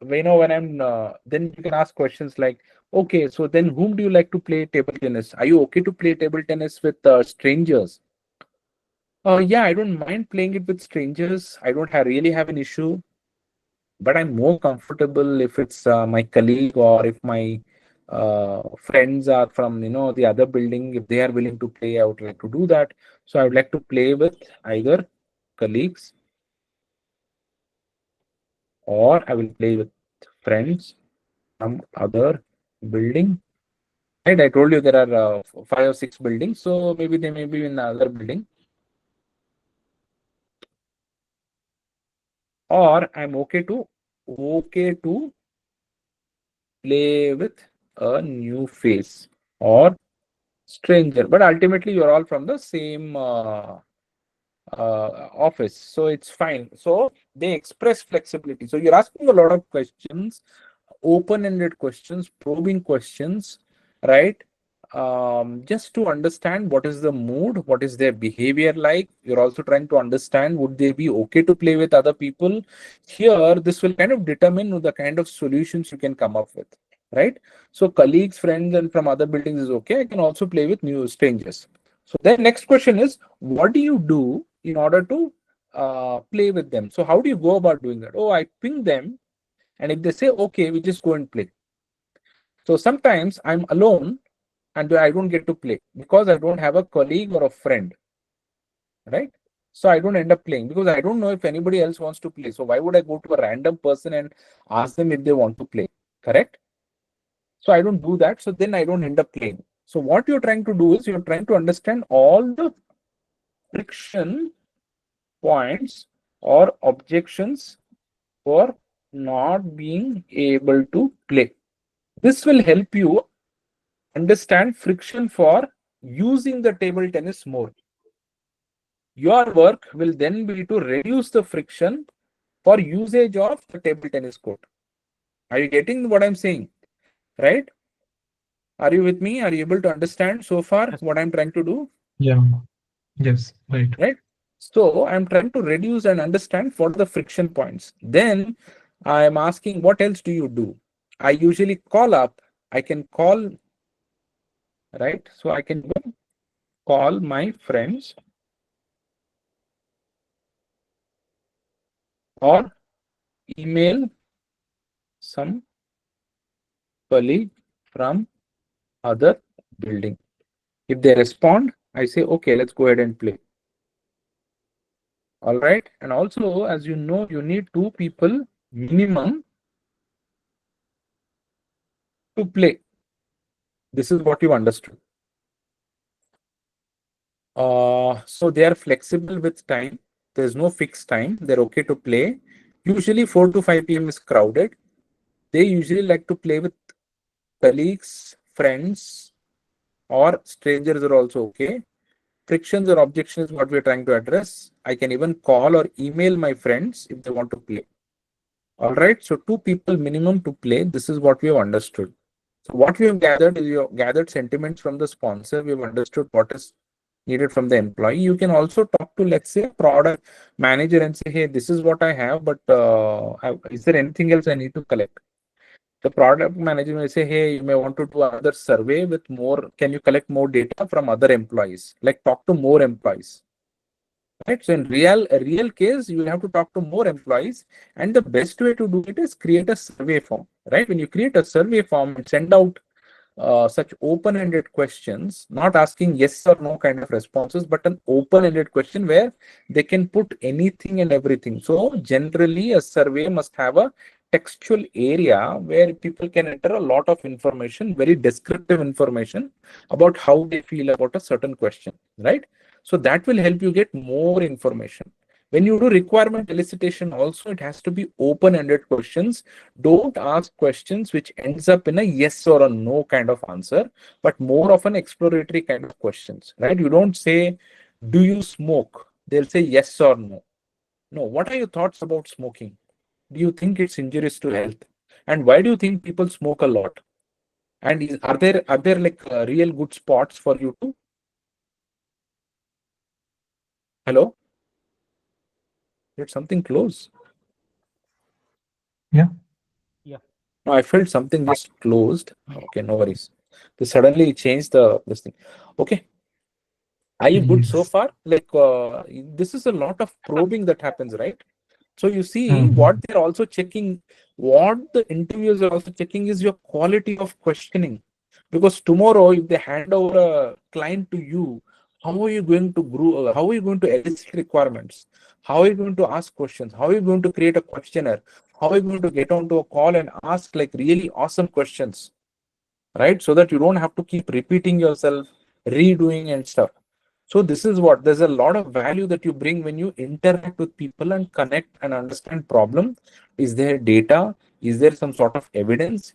I'm then you can ask questions like, Okay, so then whom do you like to play table tennis? Are you okay to play table tennis with strangers? Yeah, I don't mind playing it with strangers. I don't really have an issue, but I'm more comfortable if it's my colleague or if my friends are from the other building. If they are willing to play, I would like to do that. So I would like to play with either colleagues or I will play with friends from other building. Right, I told you there are 5 or 6 buildings, so maybe they may be in another building. Or I'm okay to play with a new face or stranger, but ultimately you're all from the same office, so it's fine. So they express flexibility. So you're asking a lot of questions, open-ended questions, probing questions, right? Just to understand what is the mood, what is their behavior like. You're also trying to understand would they be okay to play with other people. Here, this will kind of determine the kind of solutions you can come up with, right? So colleagues, friends, and from other buildings is okay. I can also play with new strangers. So then next question is, what do you do in order to play with them? So how do you go about doing that? Oh, I ping them, and if they say okay, we just go and play. So sometimes I'm alone and I don't get to play because I don't have a colleague or a friend, right? So I don't end up playing because I don't know if anybody else wants to play. So why would I go to a random person and ask them if they want to play? Correct? So I don't do that. So then I don't end up playing. So what you're trying to do is you're trying to understand all the friction points or objections for not being able to play. This will help you understand friction for using the table tennis more. Your work will then be to reduce the friction for usage of the table tennis court. Are you getting what I'm saying? Right? Are you with me? Are you able to understand so far Yes. what I'm trying to do? Yeah. Yes. Right. Right? So I'm trying to reduce and understand what are the friction points. Then I'm asking, what else do you do? I usually call up. I can call, right? So I can even call my friends or email some colleague from other building. If they respond, I say, okay, let's go ahead and play. All right. And also, as you know, you need 2 people minimum to play. This is what you understood. So they are flexible with time. There's no fixed time. They're okay to play. Usually 4 to 5 p.m. is crowded. They usually like to play with colleagues, friends, or strangers are also okay. Frictions or objections, what we're trying to address. I can even call or email my friends if they want to play. All right. So 2 people minimum to play. This is what we have understood. So what we have gathered is we have gathered sentiments from the sponsor. We have understood what is needed from the employee. You can also talk to, let's say, product manager and say, hey, this is what I have, but is there anything else I need to collect? The product manager may say, hey, you may want to do another survey with more. Can you collect more data from other employees? Like talk to more employees. Right. So in a real case, you will have to talk to more employees. And the best way to do it is create a survey form. Right. When you create a survey form and send out such open-ended questions, not asking yes or no kind of responses, but an open-ended question where they can put anything and everything. So generally, a survey must have a textual area where people can enter a lot of information, very descriptive information about how they feel about a certain question, right? So that will help you get more information. When you do requirement elicitation also, it has to be open-ended questions. Don't ask questions which ends up in a yes or a no kind of answer, but more of an exploratory kind of questions, right? You don't say, do you smoke? They'll say yes or no. No, what are your thoughts about smoking? Do you think it's injurious to health? And why do you think people smoke a lot? And are there like real good spots for you to? Hello? Did something close? Yeah. Yeah. No, I felt something just closed. Okay, no worries. They suddenly changed this thing. Okay, are you good so Yes. far? Like this is a lot of probing that happens, right? So you see, Mhm. what they're also checking, what the interviewers are also checking is your quality of questioning. Because tomorrow, if they hand over a client to you, how are you going to grow? How are you going to elicit requirements? How are you going to ask questions? How are you going to create a questionnaire? How are you going to get onto a call and ask like really awesome questions, right? So that you don't have to keep repeating yourself, redoing and stuff. So this is what there's a lot of value that you bring when you interact with people and connect and understand problem. Is there data? Is there some sort of evidence?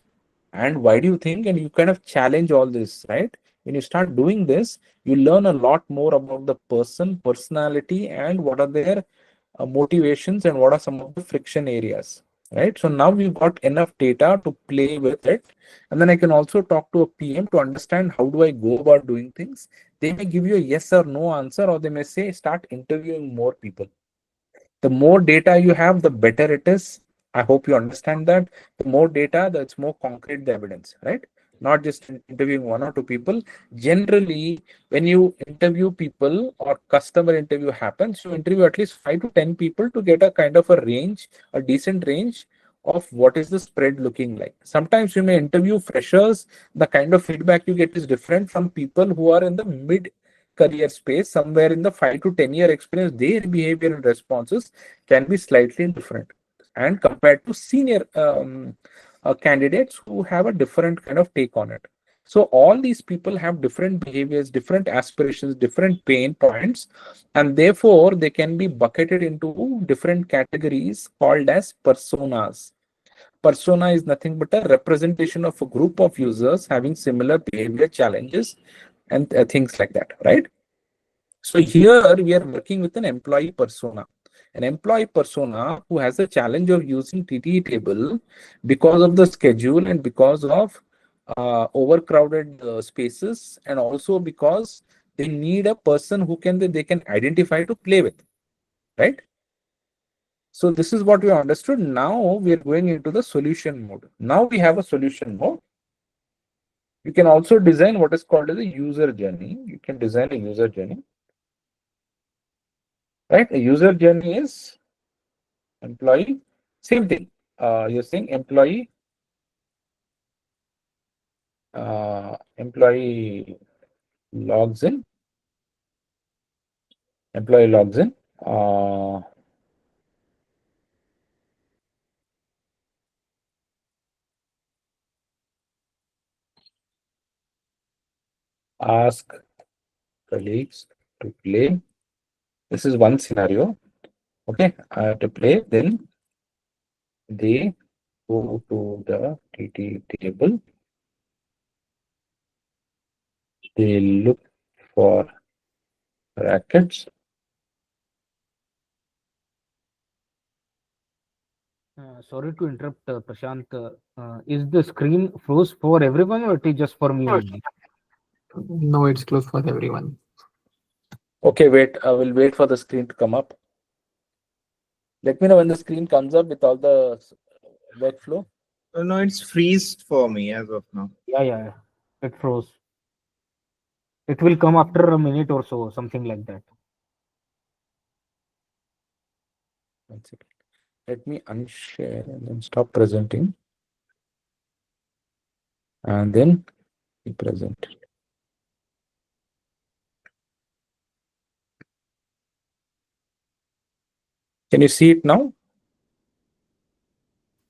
And why do you think? And you kind of challenge all this, right? When you start doing this, you learn a lot more about the person, personality, and what are their motivations and what are some of the friction areas, right? So now we've got enough data to play with it, and then I can also talk to a PM to understand how do I go about doing things. They may give you a yes or no answer, or they may say start interviewing more people. The more data you have, the better it is. I hope you understand that. The more data, that's more concrete the evidence, right? Not just interviewing one or two people. Generally, when you interview people or customer interview happens, you interview at least 5 to 10 people to get a kind of a range, a decent range of what is the spread looking like. Sometimes you may interview freshers. The kind of feedback you get is different from people who are in the mid career space, somewhere in the 5 to 10 year experience, their behavior and responses can be slightly different. And compared to senior candidates who have a different kind of take on it. So all these people have different behaviors, different aspirations, different pain points, and therefore they can be bucketed into different categories called as personas. Persona is nothing but a representation of a group of users having similar behavior challenges and things like that, right? So here we are working with an employee persona. An employee persona who has a challenge of using TTE table because of the schedule and because of overcrowded spaces, and also because they need a person who can they can identify to play with, right? So this is what we understood. Now we are going into the solution mode. Now we have a solution mode. You can also design what is called as a user journey. You can design a user journey, right? A user journey is employee, same thing. You're saying employee logs in, employee logs in, uh, ask colleagues to play. This is one scenario. Okay, to play, then they go to the TT table. They look for brackets. Sorry to interrupt, Prashant. Is the screen froze for everyone or it is just for me only? No, it's closed for everyone. Okay, wait. I will wait for the screen to come up. Let me know when the screen comes up with all the workflow. No, it's freezed for me as of now. Yeah, yeah, yeah. It froze. It will come after a minute or so, something like that. One second. Let me unshare and then stop presenting and then present. Can you see it now?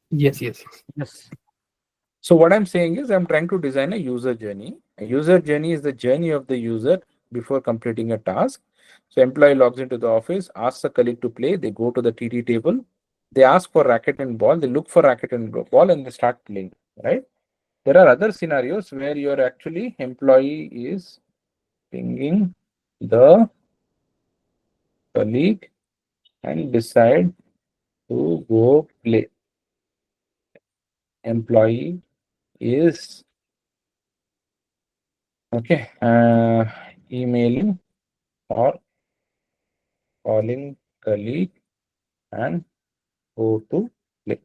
Yes, yes. Yes. So what I'm saying is I'm trying to design a user journey. A user journey is the journey of the user before completing a task. So employee logs into the office, asks a colleague to play. They go to the TT table. They ask for racket and ball. They look for racket and ball and they start playing, right? There are other scenarios where your actually employee is pinging the colleague and decide to go play. Employee is okay emailing or calling colleague and go to play.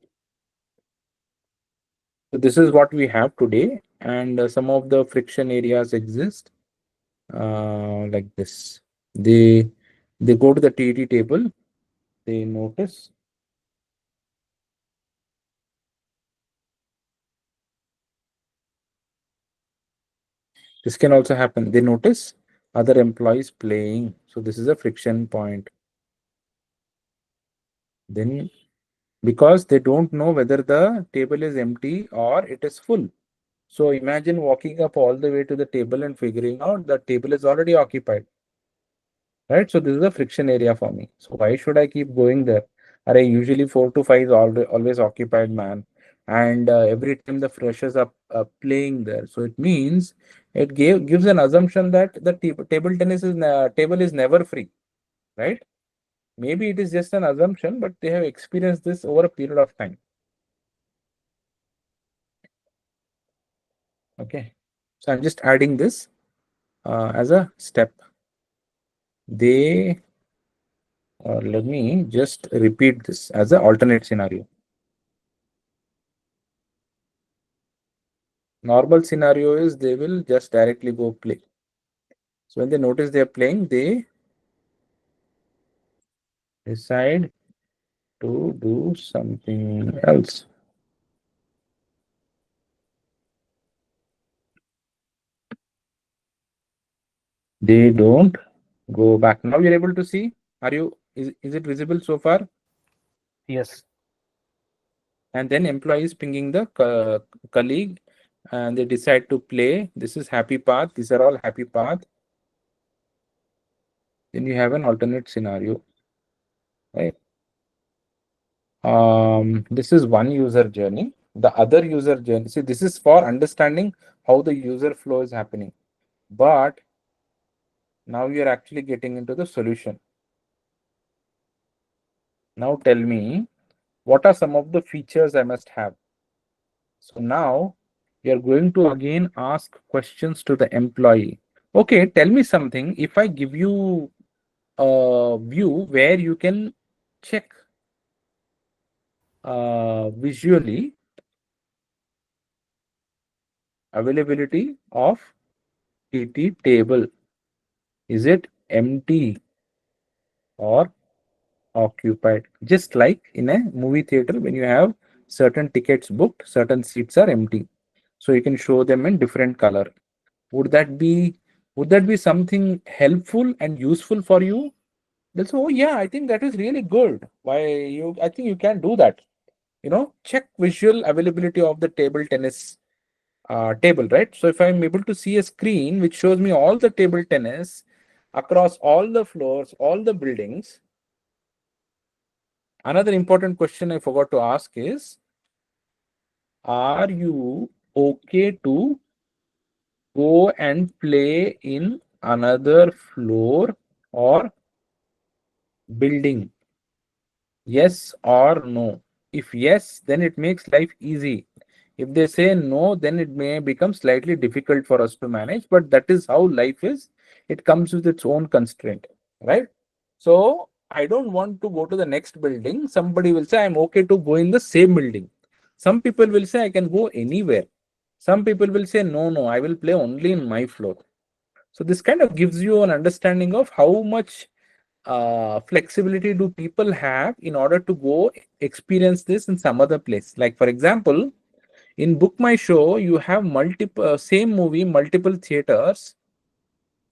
So this is what we have today, and some of the friction areas exist like this. They go to the TET table, they notice. This can also happen. They notice other employees playing. So this is a friction point. Then because they don't know whether the table is empty or it is full. So imagine walking up all the way to the table and figuring out that table is already occupied. Right? So this is a friction area for me. So why should I keep going there? Are usually 4 to 5 is always occupied, man. And every time the freshers are playing there. So it means it gives an assumption that the table tennis table is never free, right? Maybe it is just an assumption, but they have experienced this over a period of time. Okay. So I'm just adding this as a step. They let me just repeat this as an alternate scenario. Normal scenario is they will just directly go play. So when they notice they are playing, they decide to do something else. They don't go back. Now you're able to see. Is it visible so far? Yes. And then employee is pinging the colleague and they decide to play. This is happy path. These are all happy path. Then you have an alternate scenario, right? This is one user journey. The other user journey, see, this is for understanding how the user flow is happening. But now you're actually getting into the solution. Now tell me, what are some of the features I must have? So now you're going to again ask questions to the employee. Okay, tell me something. If I give you a view where you can check visually availability of TT table. Is it empty or occupied? Just like in a movie theater, when you have certain tickets booked, certain seats are empty. So you can show them in different color. Would that be something helpful and useful for you? They'll say, oh yeah, I think that is really good. I think you can do that. Check visual availability of the table tennis table, right? So if I'm able to see a screen which shows me all the table tennis across all the floors, all the buildings. Another important question I forgot to ask is, are you okay to go and play in another floor or building? Yes or no? If yes, then it makes life easy. If they say no, then it may become slightly difficult for us to manage, but that is how life is. It comes with its own constraint, right? So I don't want to go to the next building. Somebody will say I'm okay to go in the same building. Some people will say I can go anywhere. Some people will say no, I will play only in my floor. So this kind of gives you an understanding of how much flexibility do people have in order to go experience this in some other place. Like for example, in Book My Show, you have multiple same movie, multiple theaters.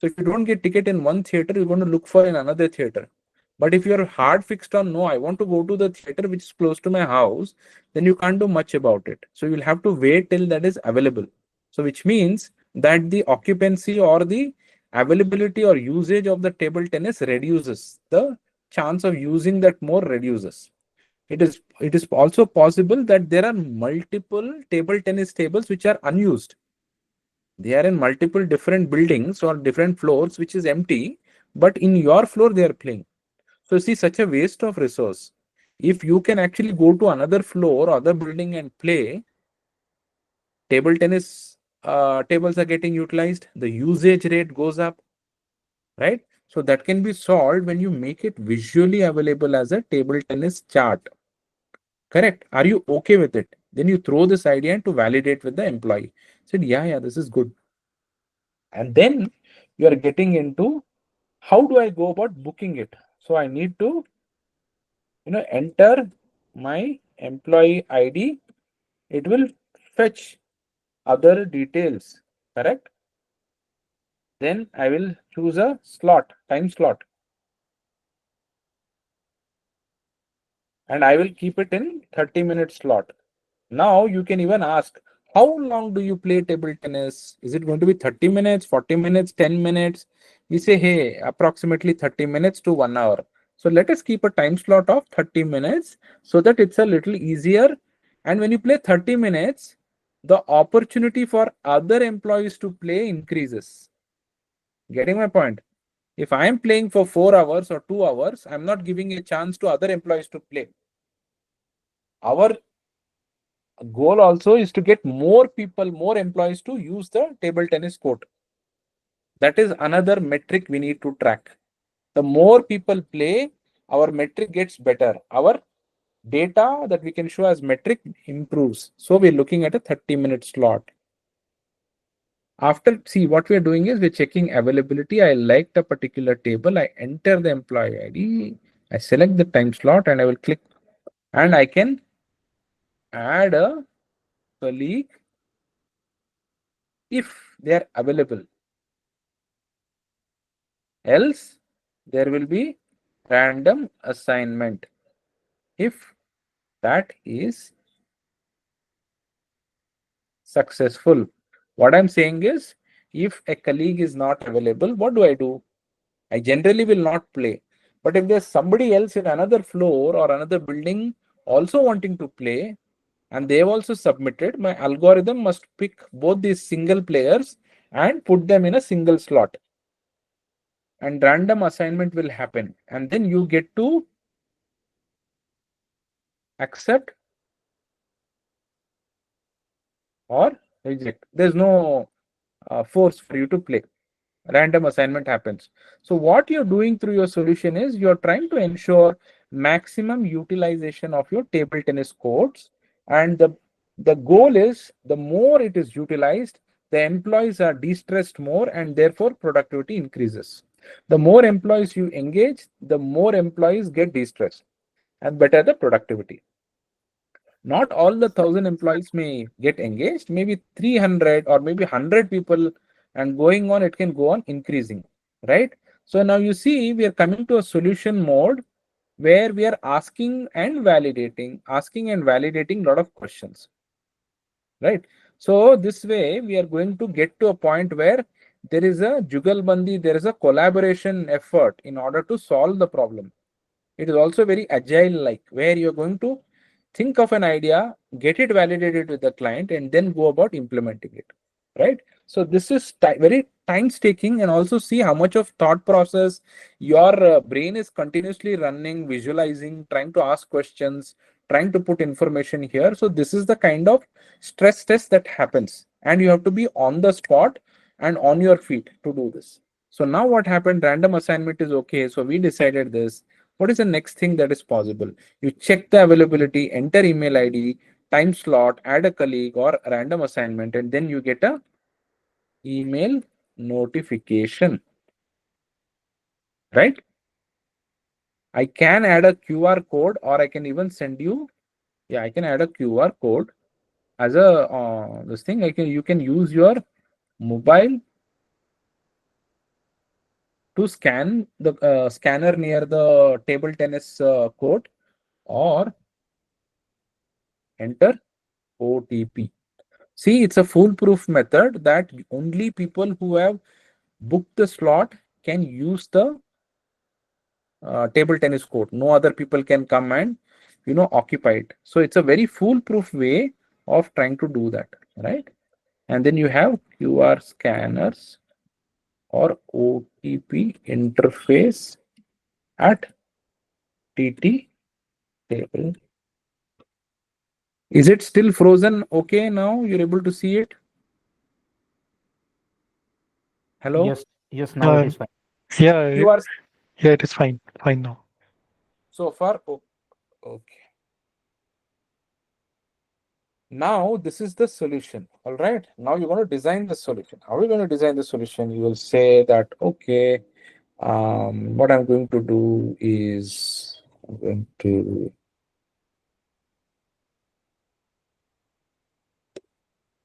So if you don't get ticket in one theater, you're going to look for in another theater. But if you're hard fixed on no, I want to go to the theater which is close to my house, then you can't do much about it. So you'll have to wait till that is available. So which means that the occupancy or the availability or usage of the table tennis reduces. The chance of using that more reduces. It is also possible that there are multiple table tennis tables which are unused. They are in multiple different buildings or different floors which is empty, but in your floor they are playing. So see, such a waste of resource. If you can actually go to another floor or other building and play, table tennis tables are getting utilized, the usage rate goes up, right? So that can be solved when you make it visually available as a table tennis chart. Correct? Are you okay with it? Then you throw this idea and to validate with the employee. Said, yeah, this is good. And then you are getting into how do I go about booking it? So I need to, enter my employee ID. It will fetch other details, correct? Then I will choose a slot, time slot, and I will keep it in 30-minute slot. Now you can even ask, how long do you play table tennis? Is it going to be 30 minutes, 40 minutes, 10 minutes? We say, hey, approximately 30 minutes to 1 hour. So let us keep a time slot of 30 minutes so that it's a little easier. And when you play 30 minutes, the opportunity for other employees to play increases. Getting my point? If I am playing for 4 hours or 2 hours, I'm not giving a chance to other employees to play. Our goal also is to get more people, more employees to use the table tennis court. That is another metric we need to track. The more people play, our metric gets better. Our data that we can show as metric improves. So we're looking at a 30-minute slot. After, see, what we're doing is we're checking availability. I like the particular table. I enter the employee ID. I select the time slot and I will click, and I can add a colleague if they are available. Else, there will be random assignment if that is successful. What I'm saying is, if a colleague is not available, what do? I generally will not play. But if there's somebody else in another floor or another building also wanting to play, and they've also submitted, my algorithm must pick both these single players and put them in a single slot. And random assignment will happen. And then you get to accept or reject. There's no force for you to play. Random assignment happens. So what you're doing through your solution is you're trying to ensure maximum utilization of your table tennis courts, and the goal is the more it is utilized, the employees are de-stressed more and therefore productivity increases. The more employees you engage, the more employees get de-stressed and better the productivity. Not all the 1,000 employees may get engaged, maybe 300 or maybe 100 people, and going on, it can go on increasing, right? So now you see, we are coming to a solution mode where we are asking and validating a lot of questions, right? So this way, we are going to get to a point where there is a jugalbandi, there is a collaboration effort in order to solve the problem. It is also very agile, like where you're going to think of an idea, get it validated with the client, and then go about implementing it, right? So this is very time-taking, and also see how much of thought process your brain is continuously running, visualizing, trying to ask questions, trying to put information here. So this is the kind of stress test that happens, and you have to be on the spot and on your feet to do this. So now what happened? Random assignment is okay. So we decided this. What is the next thing that is possible? You check the availability, enter email ID, time slot, add a colleague or random assignment, and then you get a email notification, right? I can add a QR code, or I can even send you, yeah, I can add a QR code as a this thing. You can use your mobile to scan the scanner near the table tennis court, or enter OTP. See, it's a foolproof method that only people who have booked the slot can use the table tennis court. No other people can come and occupy it. So it's a very foolproof way of trying to do that, right? And then you have QR scanners or OTP interface at TT table. Is it still frozen? Okay, now you're able to see it. Hello? Yes, now it Uh, is fine. yeah, QR yeah, it is fine. Fine now. so far. Oh, okay. Now this is the solution. All right. Now you want to design the solution. How are you going to design the solution? You will say that, okay, what I'm going to do is I'm going to,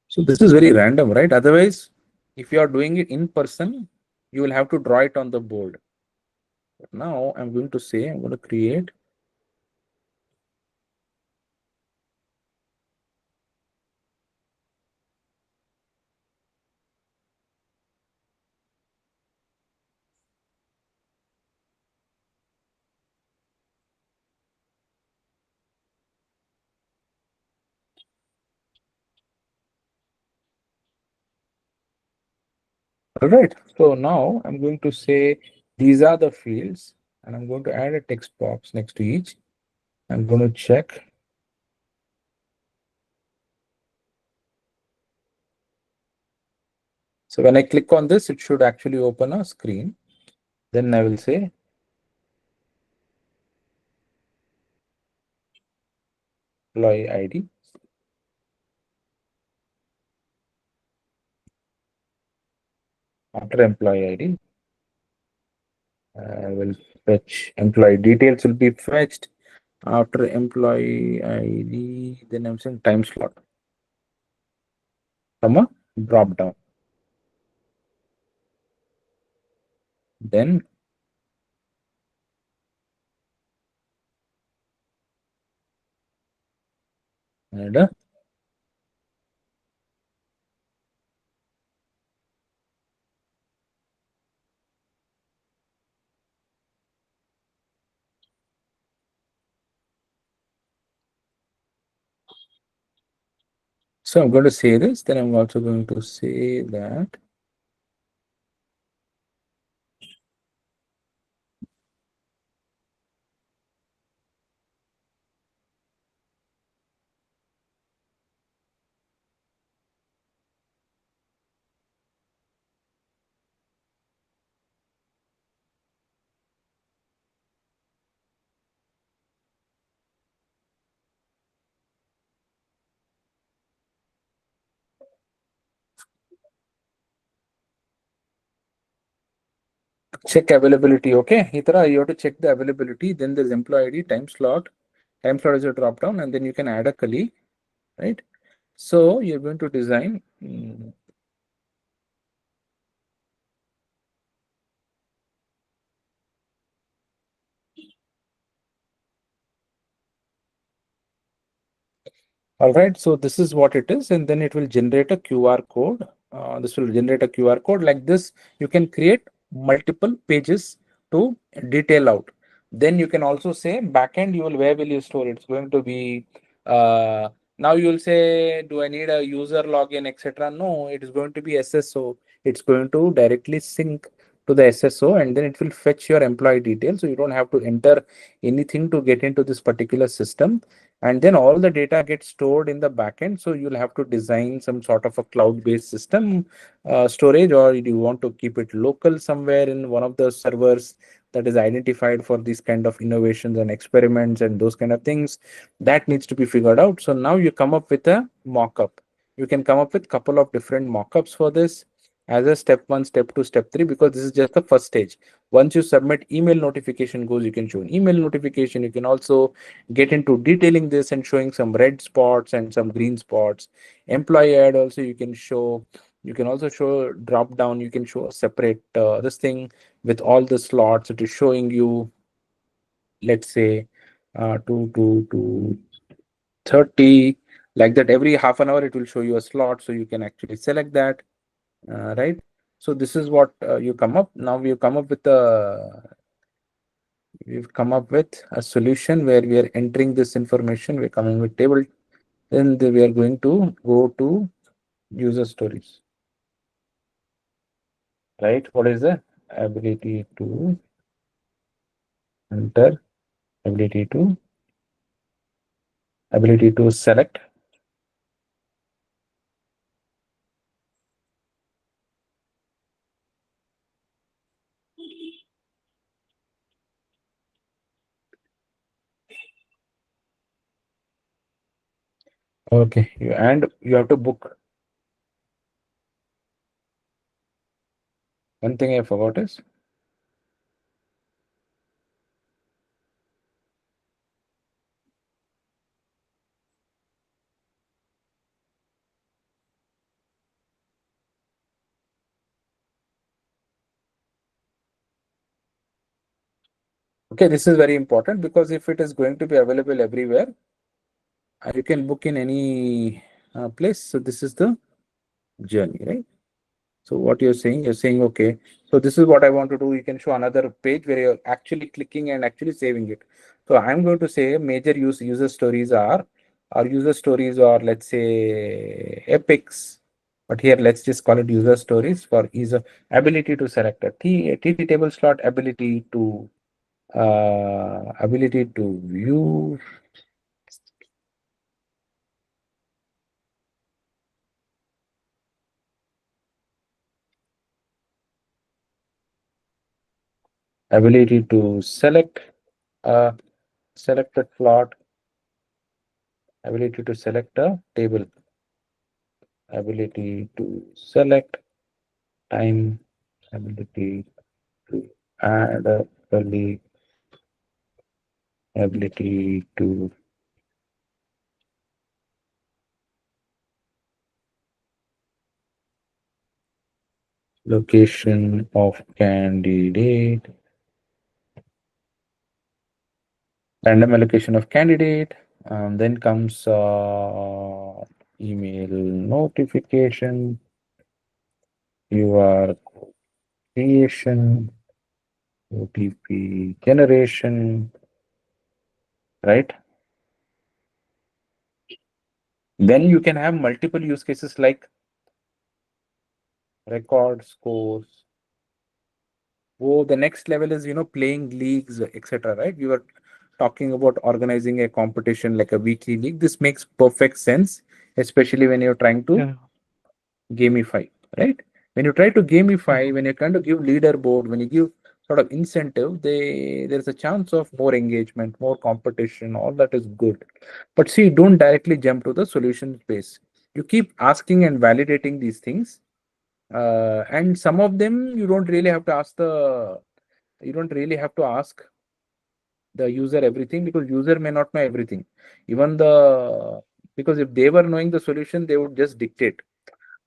so this is very random, right? Otherwise, if you are doing it in person, you will have to draw it on the board. But now I'm going to say, I'm going to create. All right. So now I'm going to say these are the fields and I'm going to add a text box next to each. I'm going to check. So when I click on this, it should actually open a screen. Then I will say employee ID. After employee ID, I will fetch employee details will be fetched. After employee ID, then I'm saying time slot, comma, drop down. Then add a so I'm going to say this, then I'm also going to say that check availability. Okay, Hitra, you have to check the availability. Then there's employee ID, time slot. Time slot is a drop down, and then you can add a colleague, right? So you're going to design. All right, so this is what it is, and then it will generate a QR code. This will generate a QR code like this. You can create multiple pages to detail out. Then you can also say backend. You will where will you store it? It's going to be now you will say, do I need a user login, etc. No, it is going to be SSO. It's going to directly sync to the SSO, and then it will fetch your employee details. So you don't have to enter anything to get into this particular system, and then all the data gets stored in the backend. So you'll have to design some sort of a cloud-based system storage, or do you want to keep it local somewhere in one of the servers that is identified for these kind of innovations and experiments and those kind of things. That needs to be figured out. So now you come up with a mock-up. You can come up with couple of different mock-ups for this as a step 1, step 2, step 3, because this is just the first stage. Once you submit, email notification goes, you can show an email notification. You can also get into detailing this and showing some red spots and some green spots. Employee ad also you can show. You can also show drop down. You can show a separate this thing with all the slots. It is showing you, let's say, 2 to 30, like that. Every half an hour it will show you a slot, so you can actually select that, right? So this is what you come up. Now we've come up with a solution where we are entering this information. We're coming with table. Then we are going to go to user stories, right? What is the ability to enter, ability to select. Okay, and you have to book. One thing I forgot is okay. This is very important because if it is going to be available everywhere, you can book in any place. So this is the journey, right? So what you're saying, okay, so this is what I want to do. You can show another page where you're actually clicking and actually saving it. So I'm going to say major user stories are, or user stories, or let's say epics. But here, let's just call it user stories for ease of ability to select a TT table slot, ability to view, ability to select a selected plot, ability to select a table, ability to select time, ability to add a colleague, ability to location of candidate, random allocation of candidate. Then comes email notification, your creation, OTP generation, right? Then you can have multiple use cases like record scores. Oh, the next level is, playing leagues, etc. Right? We were talking about organizing a competition like a weekly league. This makes perfect sense, especially when you're trying to Yeah. gamify, right? When you try to gamify, when you're trying to give leaderboard, when you give sort of incentive, there's a chance of more engagement, more competition, all that is good. But see, don't directly jump to the solution space. You keep asking and validating these things. And some of them you don't really have to ask the user everything, because user may not know everything. Even because if they were knowing the solution, they would just dictate.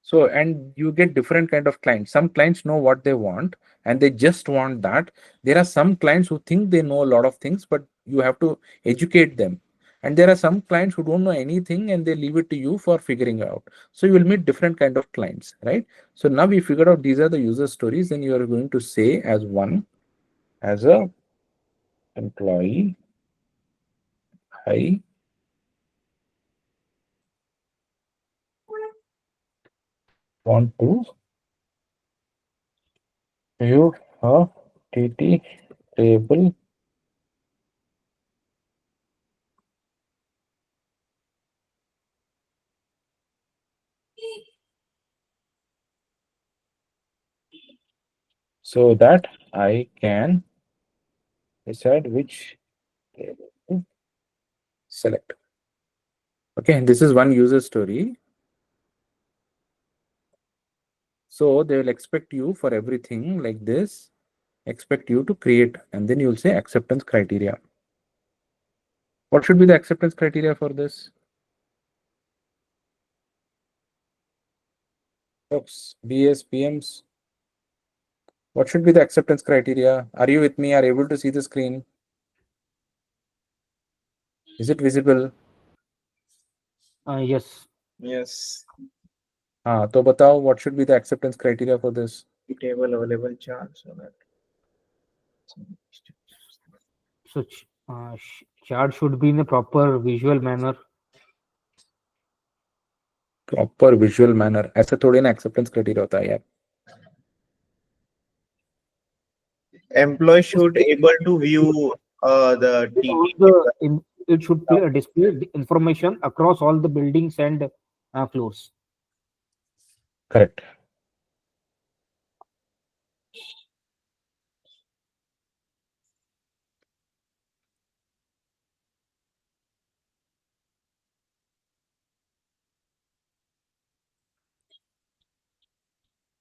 So, and you get different kind of clients. Some clients know what they want and they just want that. There are some clients who think they know a lot of things, but you have to educate them. And there are some clients who don't know anything and they leave it to you for figuring out. So you will meet different kind of clients, right? So now we figured out these are the user stories, then you are going to say as one, as a employee, I want to view a TT table so that I can decide which table to select. Okay, this is one user story. So they will expect you for everything like this, expect you to create, and then you'll say acceptance criteria. What should be the acceptance criteria for this? Oops, BAs, PMs. What should be the acceptance criteria? Are you with me? Are you able to see the screen? Is it visible? Yes. Yes. तो बताओ, what should be the acceptance criteria for this? Table available chart so that. So chart should be in a proper visual manner. Proper visual manner. ऐसा थोड़ी ना acceptance criteria होता है यार. Employee should able to view the All TT. it should display the information across all the buildings and floors. Correct.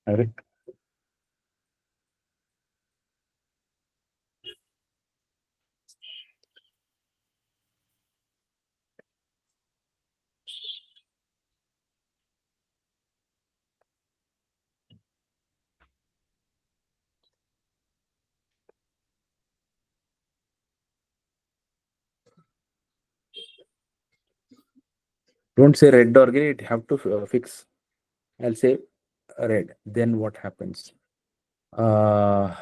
Eric? Don't say red or green, it have to fix. I'll say red. Then what happens? Uh,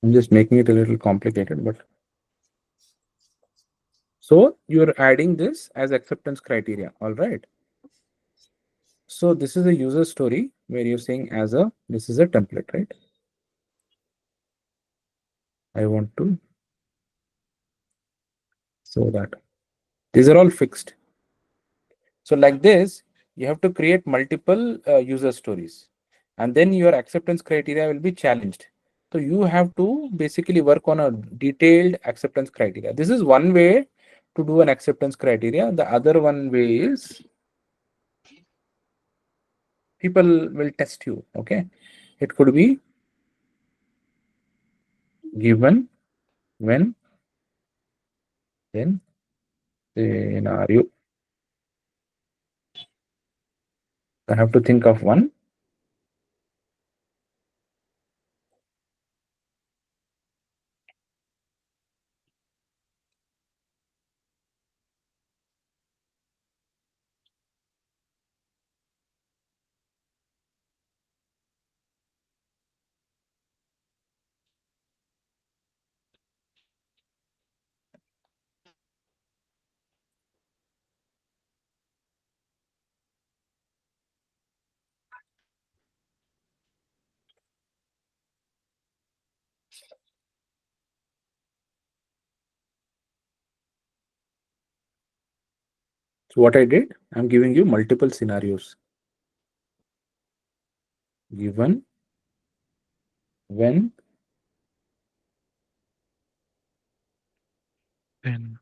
I'm just making it a little complicated, but so you're adding this as acceptance criteria. All right. So this is a user story where you're saying this is a template, right? I want to show that these are all fixed. So like this, you have to create multiple user stories, and then your acceptance criteria will be challenged. So you have to basically work on a detailed acceptance criteria. This is one way to do an acceptance criteria. The other one way is people will test you. Okay, it could be given, when, then, scenario. I have to think of one. So what I did, I'm giving you multiple scenarios. Given, when, Then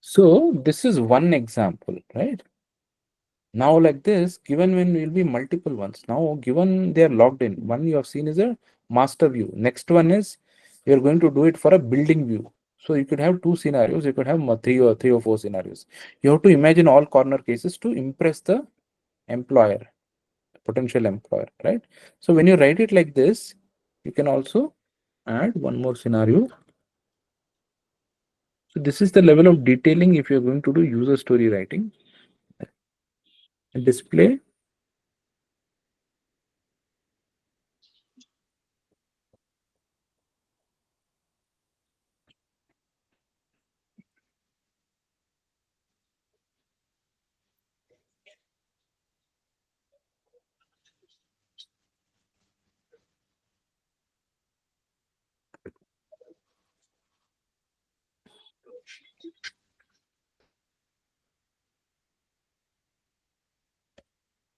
so this is one example, right? Now like this, given when will be multiple ones. Now given they are logged in, one you have seen is a master view. Next one is you're going to do it for a building view. So you could have two scenarios, you could have three or four scenarios. You have to imagine all corner cases to impress the employer, potential employer, right? So when you write it like this, you can also add one more scenario. So this is the level of detailing if you're going to do user story writing. And display.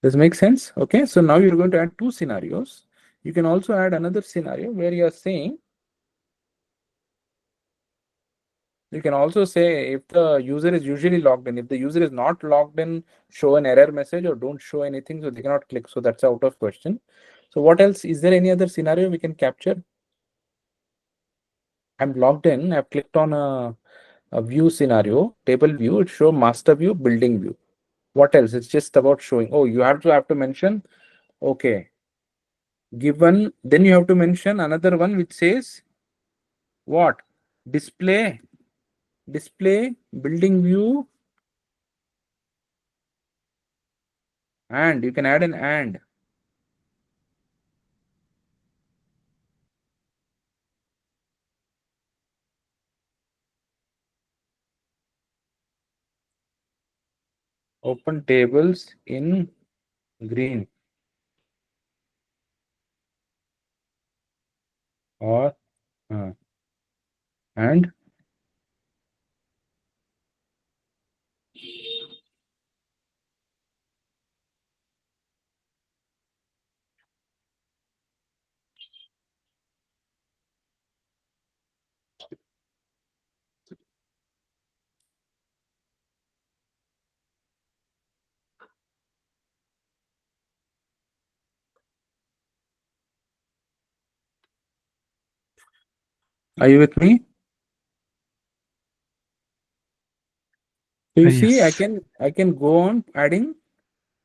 Does make sense? Okay, so now you're going to add two scenarios. You can also add another scenario where you're saying, you can also say if the user is usually logged in, if the user is not logged in, show an error message or don't show anything, so they cannot click. So that's out of question. So what else? Is there any other scenario we can capture? I'm logged in, I've clicked on a view scenario, table view, it show master view, building view. What else? It's just about showing. Oh, you have to mention, okay, given, then you have to mention another one which says what? Display building view And you can add an and. Open tables in green or and are you with me? So you see, Yes. I can go on adding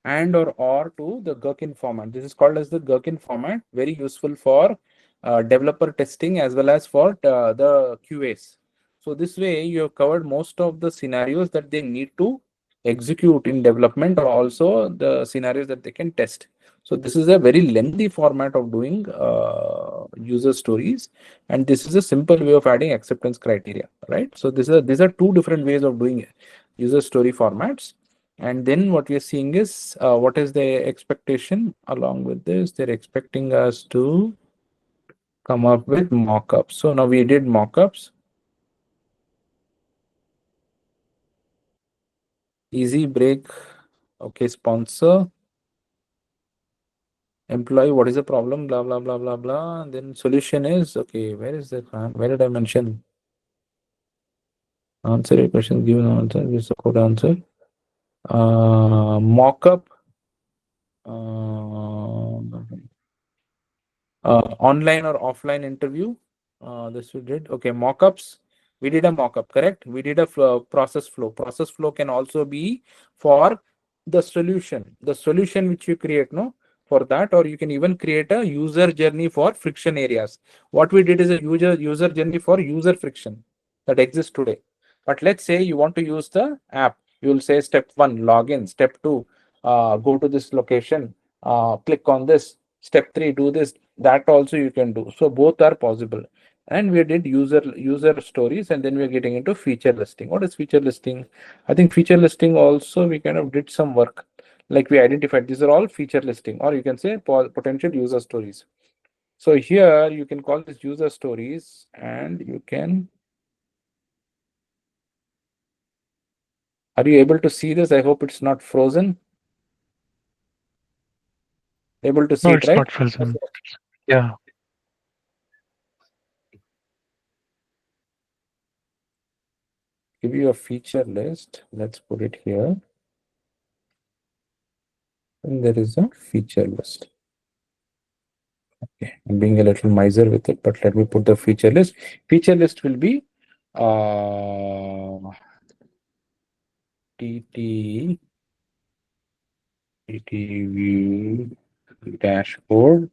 and or to the gherkin format. This is called as the gherkin format, very useful for developer testing as well as for the QAs. So this way you have covered most of the scenarios that they need to execute in development, or also the scenarios that they can test. So this is a very lengthy format of doing user stories, and this is a simple way of adding acceptance criteria, right? So these are two different ways of doing user story formats. And then what we are seeing is what is the expectation along with this? They're expecting us to come up with mockups. So now we did mockups. Easy break. Okay, sponsor. Employee, what is the problem? Blah, blah, blah, blah, blah. And then solution is, okay, where is that? Where did I mention? Answer your question, give an answer. This is a code answer. Mockup. Uh, online or offline interview. This we did. Okay, mockups. We did a mockup, correct? We did a process flow. Process flow can also be for the solution. The solution which you create, no, for that, or you can even create a user journey for friction areas. What we did is a user journey for user friction that exists today. But let's say you want to use the app. You will say step 1, login. Step 2, go to this location. Click on this. Step 3, do this. That also you can do. So both are possible. And we did user stories, and then we're getting into feature listing. What is feature listing? I think feature listing also we kind of did some work. Like we identified these are all feature listing, or you can say potential user stories. So here you can call this user stories, and you can. Are you able to see this? I hope it's not frozen. Able to see No, it, it's right? not frozen. Yeah. Give you a feature list. Let's put it here. And there is a feature list. Okay, I'm being a little miser with it, but let me put the feature list. Feature list will be TT view dashboard.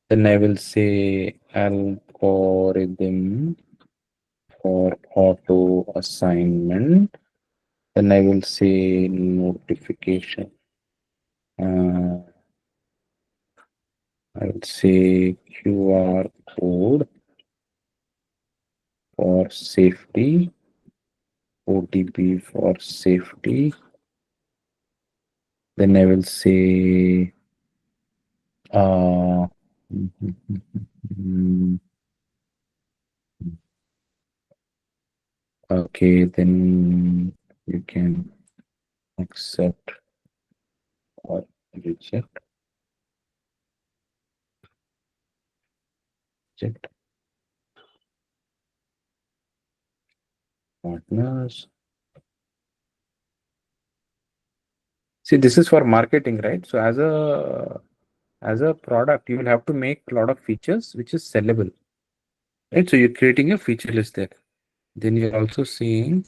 Then I will say algorithm for auto assignment. Then I will say notification. I will say QR code for safety, OTP for safety. Then I will say uh, okay, then you can accept or reject. Reject partners. See, this is for marketing, right? So as a product, you will have to make a lot of features which is sellable, right? So you're creating a feature list there. Then you're also seeing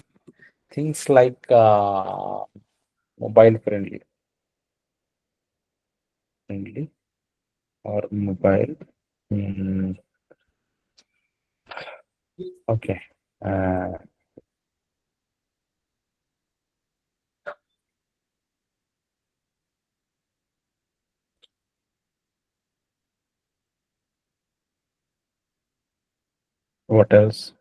things like mobile friendly or mobile. Mm, okay. Uh, What else?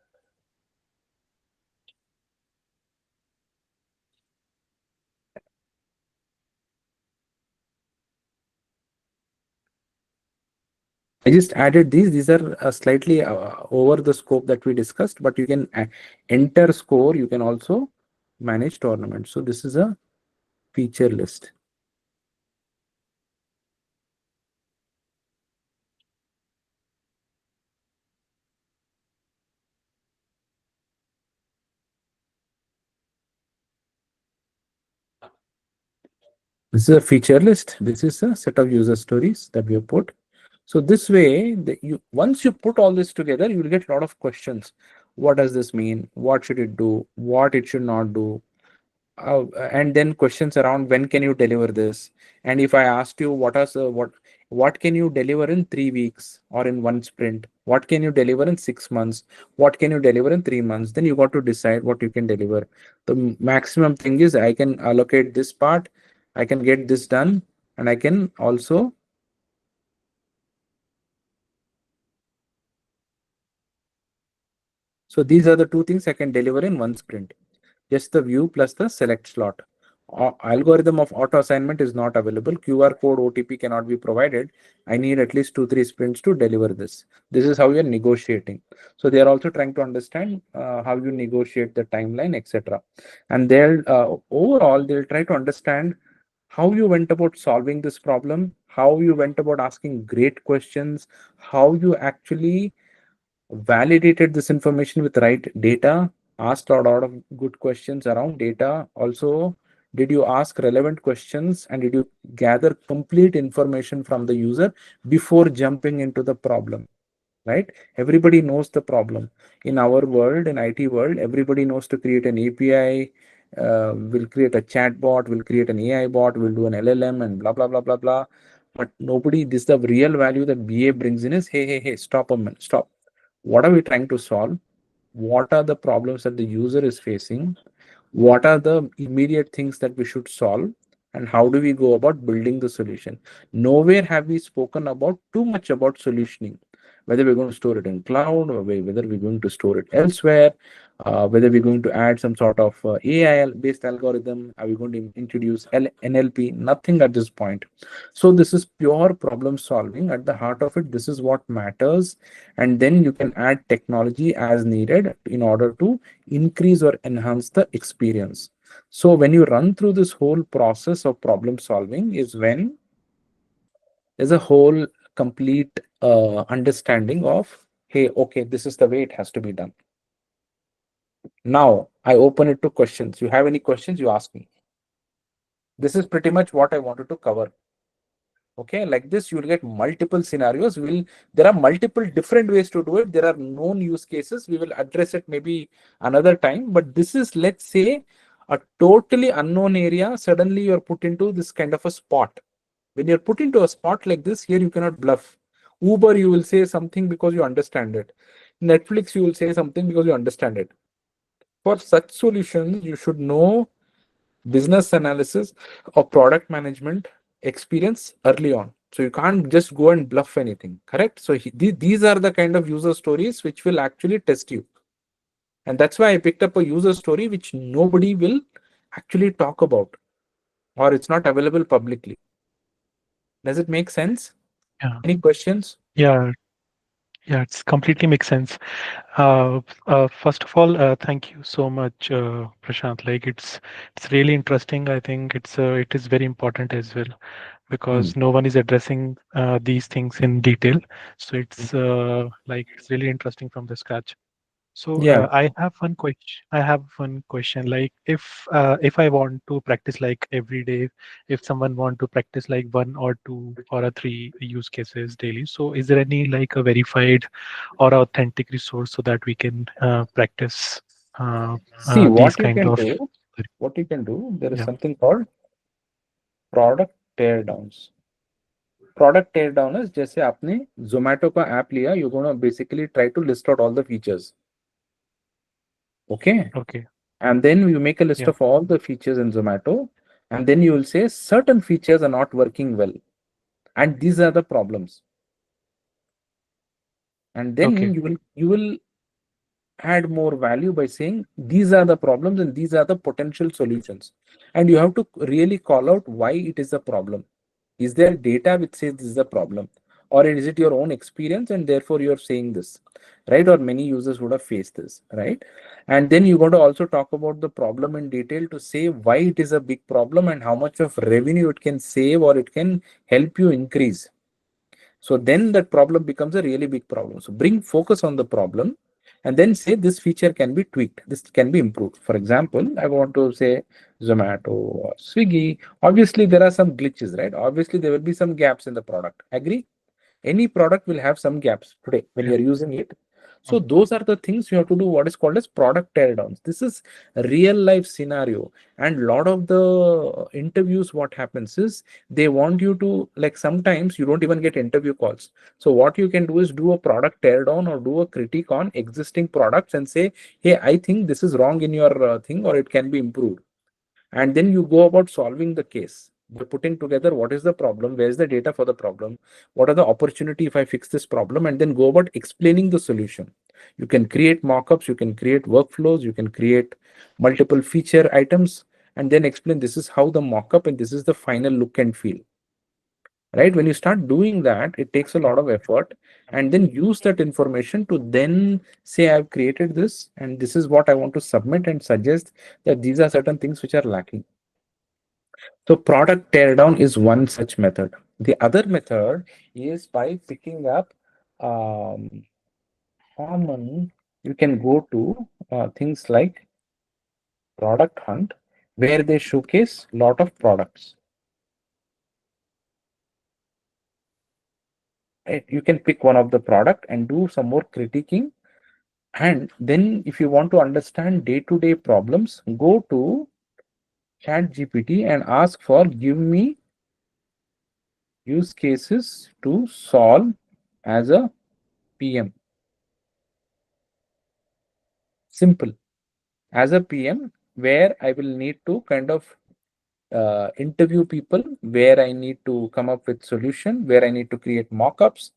I just added these. These are slightly over the scope that we discussed, but you can enter score. You can also manage tournaments. So this is a feature list. This is a feature list. This is a set of user stories that we have put. So this way, once you put all this together, you will get a lot of questions. What does this mean? What should it do? What it should not do? And then questions around when can you deliver this? And if I asked you what can you deliver in 3 weeks or in one sprint? What can you deliver in 6 months? What can you deliver in 3 months? Then you got to decide what you can deliver. The maximum thing is I can allocate this part, I can get this done, and I can also. So these are the two things I can deliver in one sprint. Just the view plus the select slot. Algorithm of auto assignment is not available. QR code OTP cannot be provided. I need at least 2-3 sprints to deliver this. This is how you're negotiating. So they are also trying to understand how you negotiate the timeline, etc. And they'll overall they'll try to understand how you went about solving this problem, how you went about asking great questions, how you actually validated this information with right data, asked a lot of good questions around data. Also, did you ask relevant questions and did you gather complete information from the user before jumping into the problem? Right? Everybody knows the problem. In our world, in IT world, everybody knows to create an API, will create a chat bot, will create an AI bot, will do an LLM and blah, blah, blah, blah, blah. But nobody, this is the real value that BA brings in is, hey, stop a minute, stop. What are we trying to solve? What are the problems that the user is facing? What are the immediate things that we should solve? And how do we go about building the solution? Nowhere have we spoken about too much about solutioning, whether we're going to store it in cloud or whether we're going to store it elsewhere, whether we're going to add some sort of AI based algorithm, are we going to introduce NLP? Nothing at this point. So this is pure problem solving. At the heart of it, this is what matters. And then you can add technology as needed in order to increase or enhance the experience. So when you run through this whole process of problem solving is when there's a whole complete understanding of, hey, okay, this is the way it has to be done. Now I open it to questions. You have any questions, you ask me. This is pretty much what I wanted to cover. Okay, like this you'll get multiple scenarios. There are multiple different ways to do it. There are known use cases. We will address it maybe another time, but this is, let's say, a totally unknown area. Suddenly you're put into this kind of a spot. When you're put into a spot like this, here you cannot bluff. Uber, you will say something because you understand it. Netflix, you will say something because you understand it. For such solutions, you should know business analysis or product management experience early on. So you can't just go and bluff anything, correct? So these are the kind of user stories which will actually test you. And that's why I picked up a user story which nobody will actually talk about, or it's not available publicly. Does it make sense? Yeah. Any questions? Yeah. Yeah, it's completely makes sense. First of all, thank you so much, Prashant. Like it's really interesting. I think it is very important as well because no one is addressing these things in detail. So it's like it's really interesting from the scratch. So Yeah. I have one question. I have one question. Like if I want to practice like every day, if someone want to practice like one or two or a three use cases daily, so is there any like a verified or authentic resource so that we can practice See, these what you kind can of do, there is yeah. something called product teardowns. Product teardown is जैसे आपने Zomato का app लिया, you're gonna basically try to list out all the features. Okay. Okay. And then you make a list Yeah. of all the features in Zomato, and then you will say certain features are not working well. And these are the problems. And then Okay. you will add more value by saying these are the problems and these are the potential solutions. And you have to really call out why it is a problem. Is there data which says this is a problem? Or is it your own experience and therefore you're saying this, right? Or many users would have faced this, right? And then you got to also talk about the problem in detail to say why it is a big problem and how much of revenue it can save or it can help you increase. So then that problem becomes a really big problem. So bring focus on the problem and then say this feature can be tweaked. This can be improved. For example, I want to say Zomato or Swiggy. Obviously, there are some glitches, right? Obviously, there will be some gaps in the product. Agree? Any product will have some gaps today when Yeah. you're using it. So those are the things you have to do what is called as product teardowns. This is a real life scenario. And a lot of the interviews, what happens is they want you to, like, sometimes you don't even get interview calls. So what you can do is do a product teardown or do a critique on existing products and say, hey, I think this is wrong in your thing or it can be improved. And then you go about solving the case by putting together what is the problem, where's the data for the problem, what are the opportunity if I fix this problem, and then go about explaining the solution. You can create mockups, you can create workflows, you can create multiple feature items, and then explain this is how the mockup and this is the final look and feel. Right? When you start doing that, it takes a lot of effort, and then use that information to then say I've created this and this is what I want to submit and suggest that these are certain things which are lacking. So product teardown is one such method. The other method is by picking up um, common. You can go to things like product hunt, where they showcase lot of products. Right? You can pick one of the product and do some more critiquing. And then if you want to understand day-to-day problems, go to Chat GPT and ask for give me use cases to solve as a PM. Simple. As a PM, where I will need to kind of interview people, where I need to come up with solution, where I need to create mockups,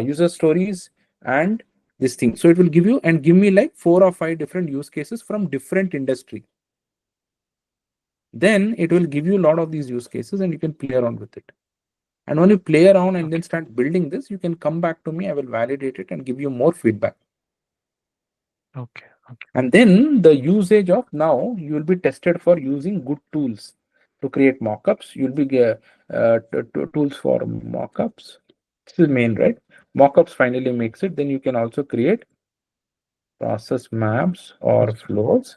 user stories, and this thing. So it will give you and give me like 4 or 5 different use cases from different industry. Then it will give you a lot of these use cases and you can play around with it. And when you play around and then start building this, you can come back to me. I will validate it and give you more feedback. Okay. Okay. And then the usage of now you will be tested for using good tools to create mockups. You'll be tools for mockups. This is main, right? Mockups finally makes it. Then you can also create process maps or flows,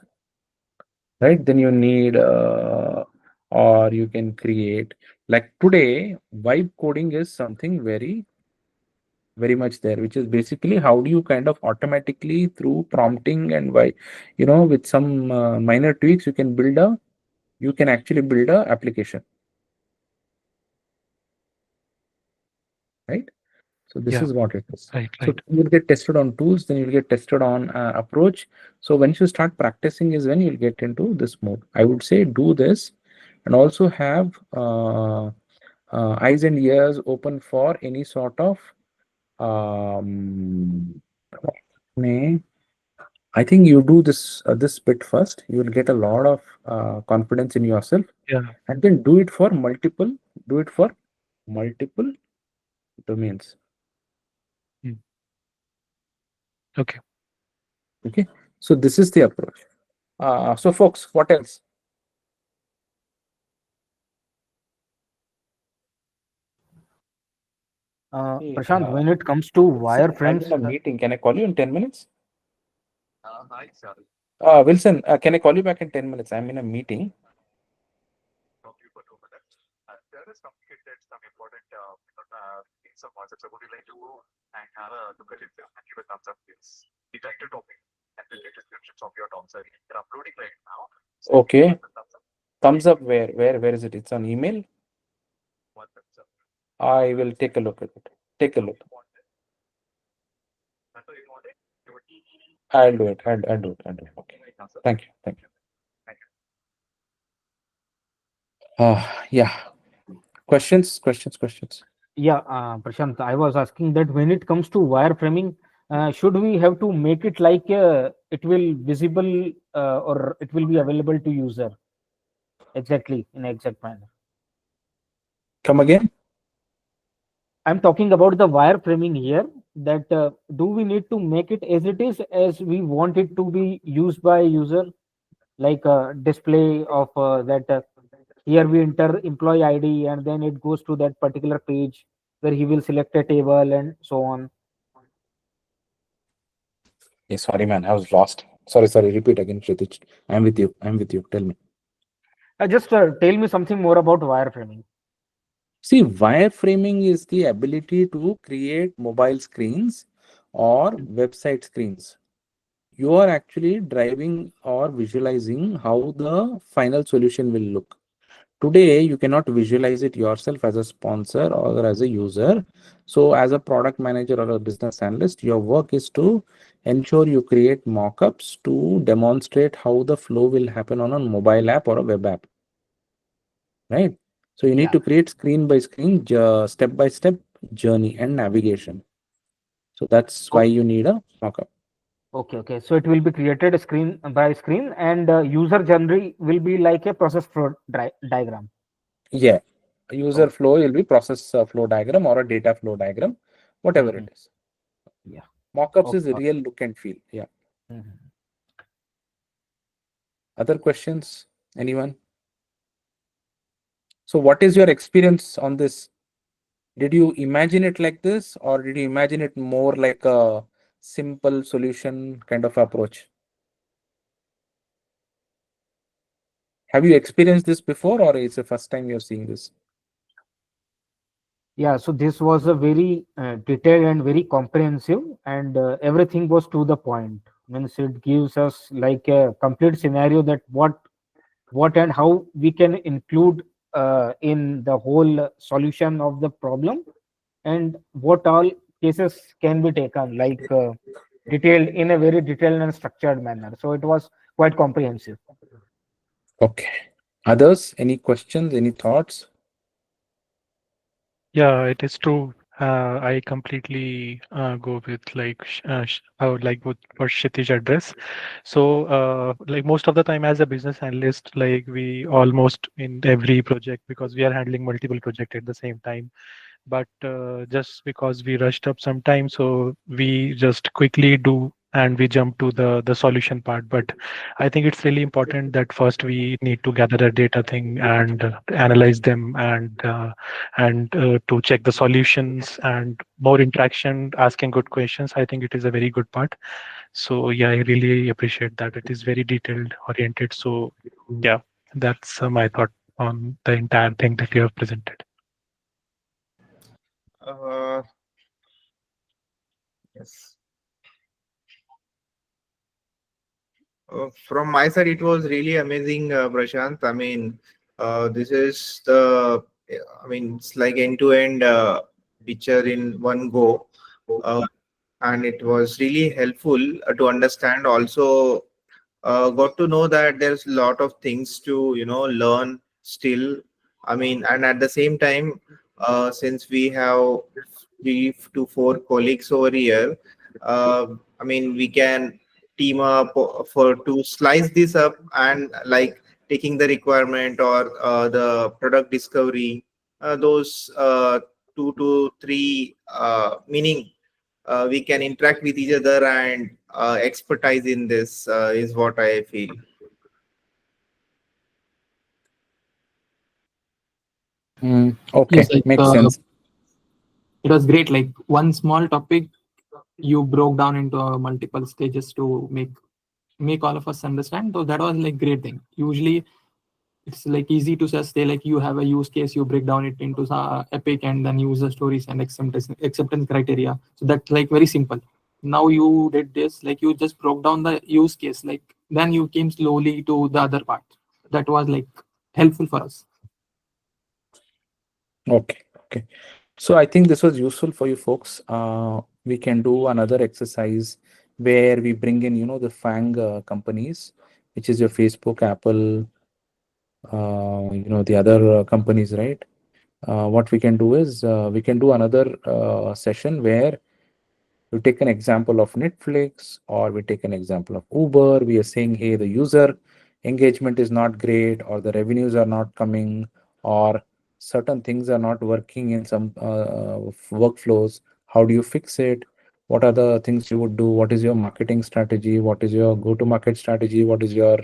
right? Then you need or you can create, like today vibe coding is something very much there, which is basically how do you kind of automatically through prompting and why, with some minor tweaks you can actually build a application, right? So this Yeah. is what it is. Right. So Right. you'll get tested on tools, then you'll get tested on approach. So once you start practicing is when you'll get into this mode. I would say do this and also have eyes and ears open for any sort of um, I think you do this bit first. You will get a lot of confidence in yourself, Yeah. and then do it for multiple domains. Mm. Okay. Okay, so this is the approach. So folks, what else? Hey, Prashant, when it comes to Wilson, I'm wireframes, in a meeting. Can I call you in 10 minutes? Wilson, can I call you back in 10 minutes? I'm in a meeting. Okay. Thumbs up where? Where is it? It's on email. I will take a look at it. Take a look. I'll do it. I'll do it. I'll do it. Okay. Thank you. Thank you. Yeah. Questions? yeah, Prashant, I was asking that when it comes to wireframing, should we have to make it like it will visible or it will be available to user exactly in exact manner? Come again? I'm talking about the wireframing here. That do we need to make it as it is as we want it to be used by user, like a display of that here we enter employee ID and then it goes to that particular page where he will select a table and so on. Yeah, sorry, man, I was lost. Sorry. Repeat again, Kshitij. I'm with you. Tell me. Just tell me something more about wireframing. See, wireframing is the ability to create mobile screens or website screens. You are actually driving or visualizing how the final solution will look. Today, you cannot visualize it yourself as a sponsor or as a user. So, as a product manager or a business analyst, your work is to ensure you create mockups to demonstrate how the flow will happen on a mobile app or a web app, right? So, you need Yeah. to create screen by screen, step by step journey and navigation. So, that's why Oh, you need a mockup. okay. So it will be created screen by screen, and user journey will be like a process flow diagram. Yeah, a user Oh, flow will be process flow diagram or a data flow diagram, whatever mhm. it is. Yeah. Mockups is a Okay. real look and feel. Yeah. Mhm. Other questions? Anyone? So, what is your experience on this? Did you imagine it like this, or did you imagine it more like a simple solution kind of approach? Have you experienced this before, or is the first time you're seeing this? Yeah, so this was a very detailed and very comprehensive, and everything was to the point. Means it gives us like a complete scenario that what and how we can include in the whole solution of the problem, and what all cases can be taken, like detailed in a very detailed and structured manner. So it was quite comprehensive. Okay. Others? Any questions? Any thoughts? Yeah, it is true. I completely go with like I would like what Kshitij address. So, like most of the time as a business analyst, like we almost in every project because we are handling multiple projects at the same time. But just because we rushed up sometime, so we just quickly do and we jump to the solution part. But I think it's really important that first we need to gather the data thing and analyze them and to check the solutions and more interaction, asking good questions. I think it is a very good part. So yeah, I really appreciate that. It is very detailed oriented. So yeah, that's my thought on the entire thing that you have presented. Uh, yes. From my side, it was really amazing, Prashant. I mean, this is it's like end-to-end picture in one go. And it was really helpful to understand. Also, got to know that there's a lot of things to learn still. I mean, and at the same time, since we have 3 to 4 colleagues over here, uh, I mean, we can team up for to slice this up and like taking the requirement or the product discovery, those 2 to 3 meaning we can interact with each other and expertise in this is what I feel. Yes, Okay, like makes sense. it was great. Like one small topic you broke down into multiple stages to make all of us understand. So that was like great thing. Usually it's like easy to just say like you have a use case, you break down it into epic and then user stories and acceptance criteria. So that's like very simple. Now you did this, like you just broke down the use case, like then you came slowly to the other part. That was like helpful for us. Okay. So I think this was useful for you folks. We can do another exercise where we bring in, the FANG companies, which is your Facebook, Apple, the other companies, right? What we can do is we can do another session where We take an example of Netflix, or we take an example of Uber. We are saying, hey, the user engagement is not great, or the revenues are not coming, or certain things are not working in some workflows. How do you fix it? What are the things you would do? What is your marketing strategy? What is your go-to-market strategy? What is your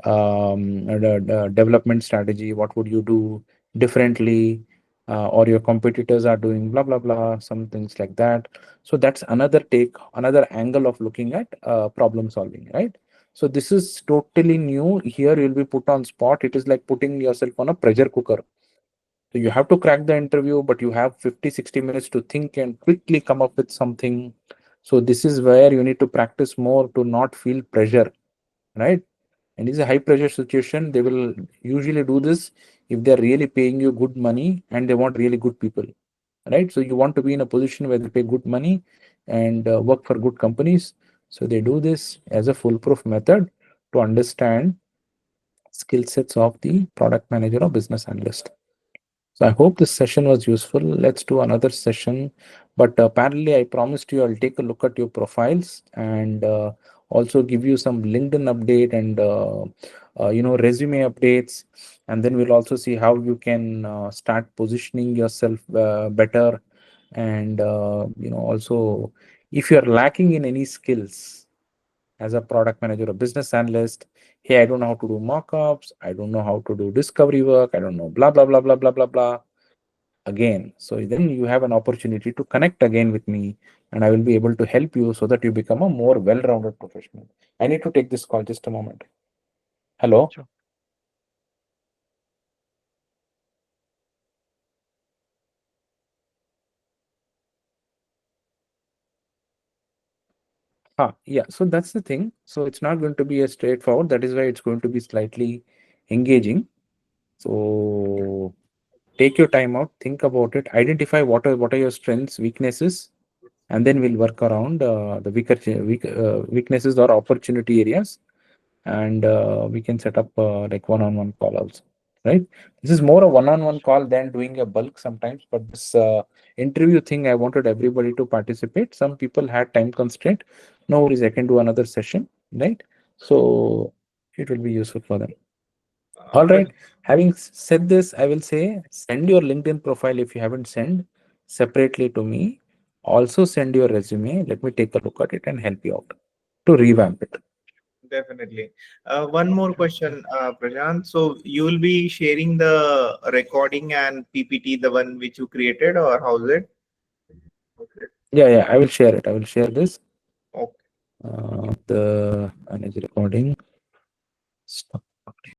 development strategy? What would you do differently? Or your competitors are doing blah blah blah, some things like that. So that's another take, another angle of looking at problem solving, right? So this is totally new. Here you'll be put on spot. It is like putting yourself on a pressure cooker. So you have to crack the interview, but you have 50-60 minutes to think and quickly come up with something. So this is where you need to practice more to not feel pressure, right? And it's a high pressure situation. They will usually do this if they're really paying you good money and they want really good people, right? So you want to be in a position where they pay good money and work for good companies. So they do this as a foolproof method to understand skill sets of the product manager or business analyst. So I hope this session was useful. Let's do another session. But apparently, I promised you I'll take a look at your profiles and also give you some LinkedIn update and resume updates. And then we'll also see how you can start positioning yourself better. And also, if you're lacking in any skills as a product manager or business analyst, hey, I don't know how to do mockups, I don't know how to do discovery work, I don't know blah blah blah blah blah blah blah again. So then you have an opportunity to connect again with me, and I will be able to help you so that you become a more well-rounded professional. I need to take this call, just a moment. Hello. Sure. Yeah, so that's the thing. So it's not going to be a straightforward. That is why it's going to be slightly engaging. So take your time out, think about it, identify what are your strengths, weaknesses, and then we'll work around the weaknesses or opportunity areas, and we can set up like one-on-one call also, right? This is more a one-on-one call than doing a bulk sometimes, but this interview thing, I wanted everybody to participate. Some people had time constraint. No worries, I can do another session, right? So it will be useful for them. All right. Having said this, I will say send your LinkedIn profile if you haven't sent separately to me. Also send your resume. Let me take a look at it and help you out to revamp it. Definitely. One more question, Prashant. So you will be sharing the recording and PPT, the one which you created, or how's it? Yeah, I will share it. I will share this. Okay. The manage recording. Stop.